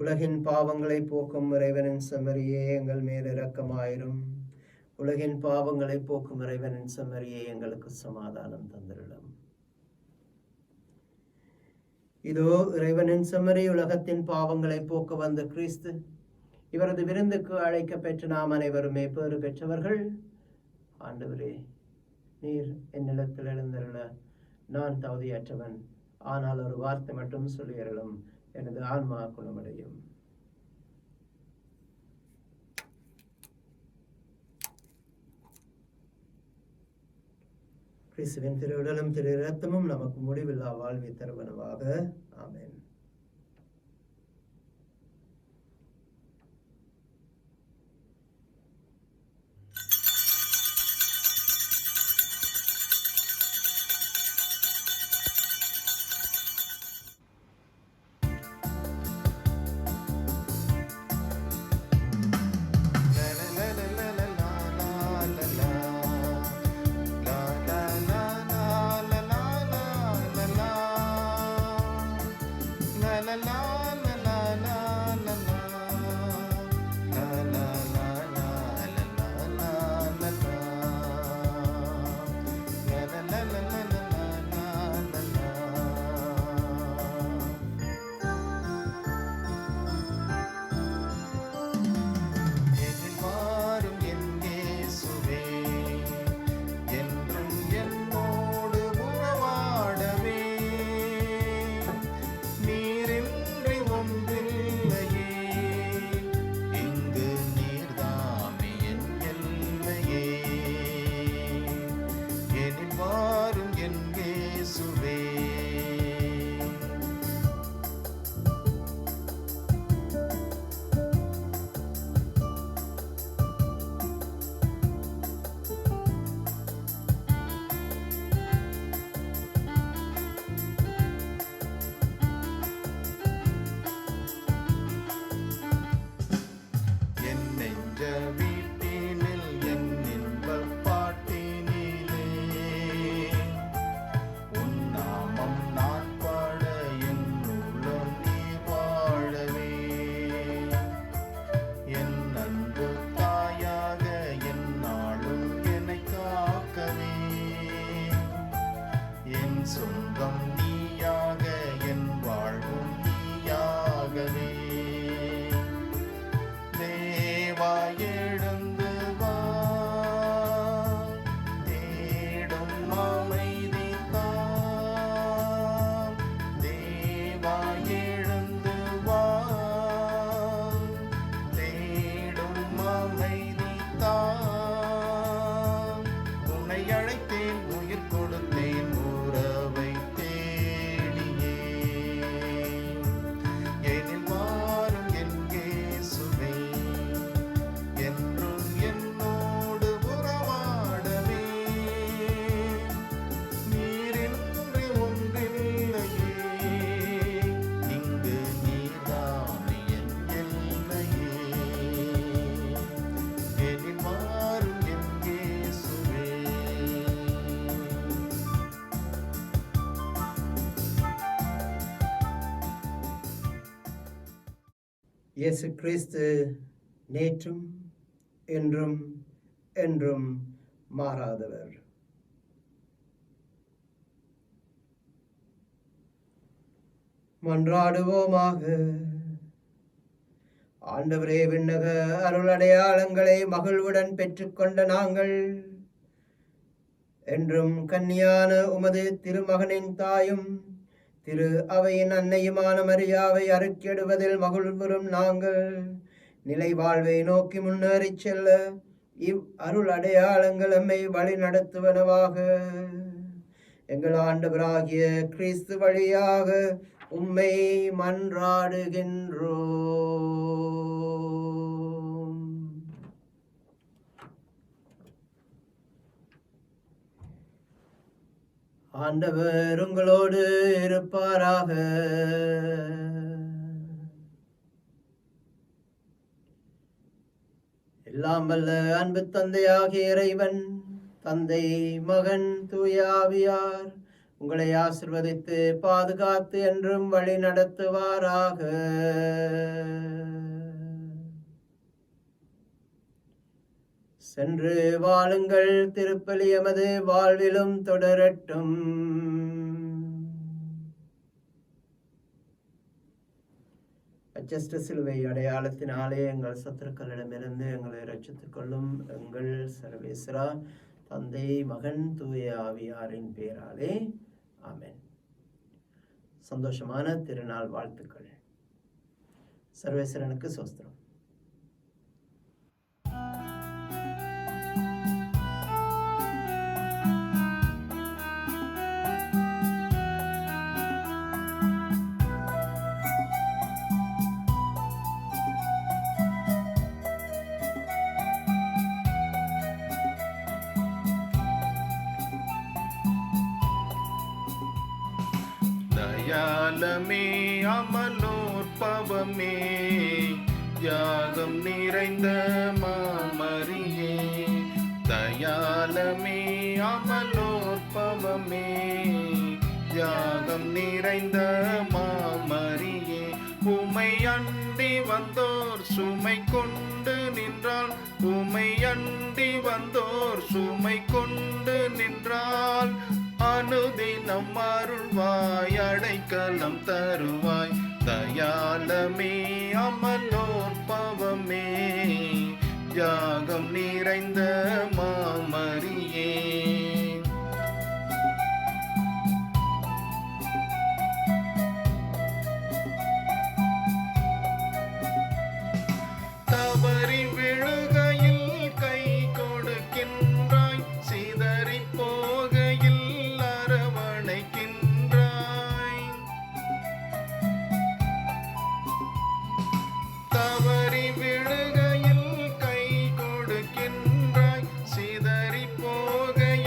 உலகின் பாவங்களை போக்கும் இறைவனின் செம்மறியே, எங்கள் மேல் இரக்கமாயிரும். உலகின் பாவங்களை போக்கும் இறைவனின் செம்மறியே, எங்களுக்கு சமாதானம் தந்திருளும். இதோ இறைவனின் செம்மறி, உலகத்தின் பாவங்களை போக்க வந்த கிறிஸ்து. இவரது விருந்துக்கு அழைக்க பெற்று நாம் அனைவருமே பேறு பெற்றவர்கள். ஆண்டவரே, நீர் என்னிடத்தில் எழுந்தருள நான் தகுதியற்றவன். ஆனால் ஒரு வார்த்தை மட்டும் சொல்லியருளும், எனது ஆன்மா குணமடையும். கிறிஸ்துவின் திரு உடலும் திரு இரத்தமும் நமக்கு முடிவில்லா வாழ்வை தருவனவாக. ஆமென். நெஞ்ச வீட்டினில் என் இன்பப் பாட்டினிலே உன் நாமம் நான் பாட என் உள்ளம் நீர் வாழவே என் அன்பு தாயாக என் நாளும் என்னை காக்கவே என் சொந்தம் நீயாக என் வாழ்வும் நீயாகவே தேவா எழுந்து வா தேடும் அமைதி தா தேவா எழுந்து வா தேடும் அமைதி தா உன்னை அழைத்தேன் உயிர் கொடுத்தேன் உறவை தேடியே எனில் வாரும் என் இயேசுவே என்றும் என்னோடு உறவாடவே நீரின்றி ஒன்றில்லையே இங்கு நீர்தானே என் எல்லையே எனில் வாரும் என் இயேசுவே இயேசு கிறிஸ்து நேற்றும் என்றும் என்றும் மாறாதவர். மன்றாடுவோமாக. ஆண்டவரே, விண்ணக அருளடையாளங்களை மகிழ்வுடன் பெற்றுக்கொண்ட நாங்கள் என்றும் கன்னியான உமது திருமகனின் தாயும் திரு அவையின் அன்னையுமான மரியாவை அறுக்கிடுவதில் மகிழ்வுறும் நாங்கள் நிலை வாழ்வை நோக்கி முன்னேறிச் செல்ல இவ் அருள் அடையாளங்கள் நம்மை வழி நடத்துவனவாக. எங்கள் ஆண்டவராகிய கிறிஸ்து வழியாக உம்மை மன்றாடுகின்றோம். ஆண்டவர் உங்களோடு இருப்பாராக. எல்லாம் வல்ல அன்பு தந்தையாகிய இறைவன், தந்தை, மகன், தூய ஆவியார் உங்களை ஆசிர்வதித்து பாதுகாத்து என்றும் வழி நடத்துவாராக. சென்று வாழுங்கள். திருப்பலி எமது வாழ்விலும் தொடரட்டும். அச்சஸ்ட சிலுவை அடையாளத்தினாலே எங்கள் சத்துருக்களிடமிருந்து எங்களை ரட்சித்துக் கொள்ளும் எங்கள் சர்வேஸ்வரா, தந்தை, மகன், தூய ஆவியாரின் பெயராலே ஆமென். சந்தோஷமான திருநாள் வாழ்த்துக்கள். சர்வேஸ்வரனுக்கு சோஸ்திரம். தயாலமே அமலோற்பவமே தியாகம் நிறைந்த மாமரியே, தயாலமே அமலோற்பவமே தியாகம் நிறைந்த மாமரியே, உமை அண்டி வந்தோர் சுமை கொண்டு நின்றால், உமை அண்டி வந்தோர் சுமை கொண்டு நின்றால், அனுதினம் அருள்வாய் அடைக்கலம் தருவாய், தயாலமே அமலோற்பவமே தியாகம் நிறைந்த மாமரியே. தவறி விழுகையில் கை கொடுக்கின்றாய், சிதறி போகையில் அரவணைக்கின்றாய், தவறி விழுகையில் கை கொடுக்கின்றாய், சிதறி போகையில்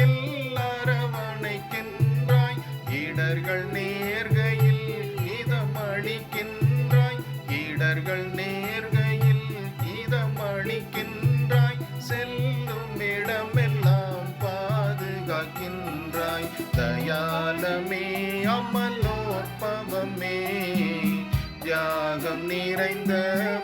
செய்த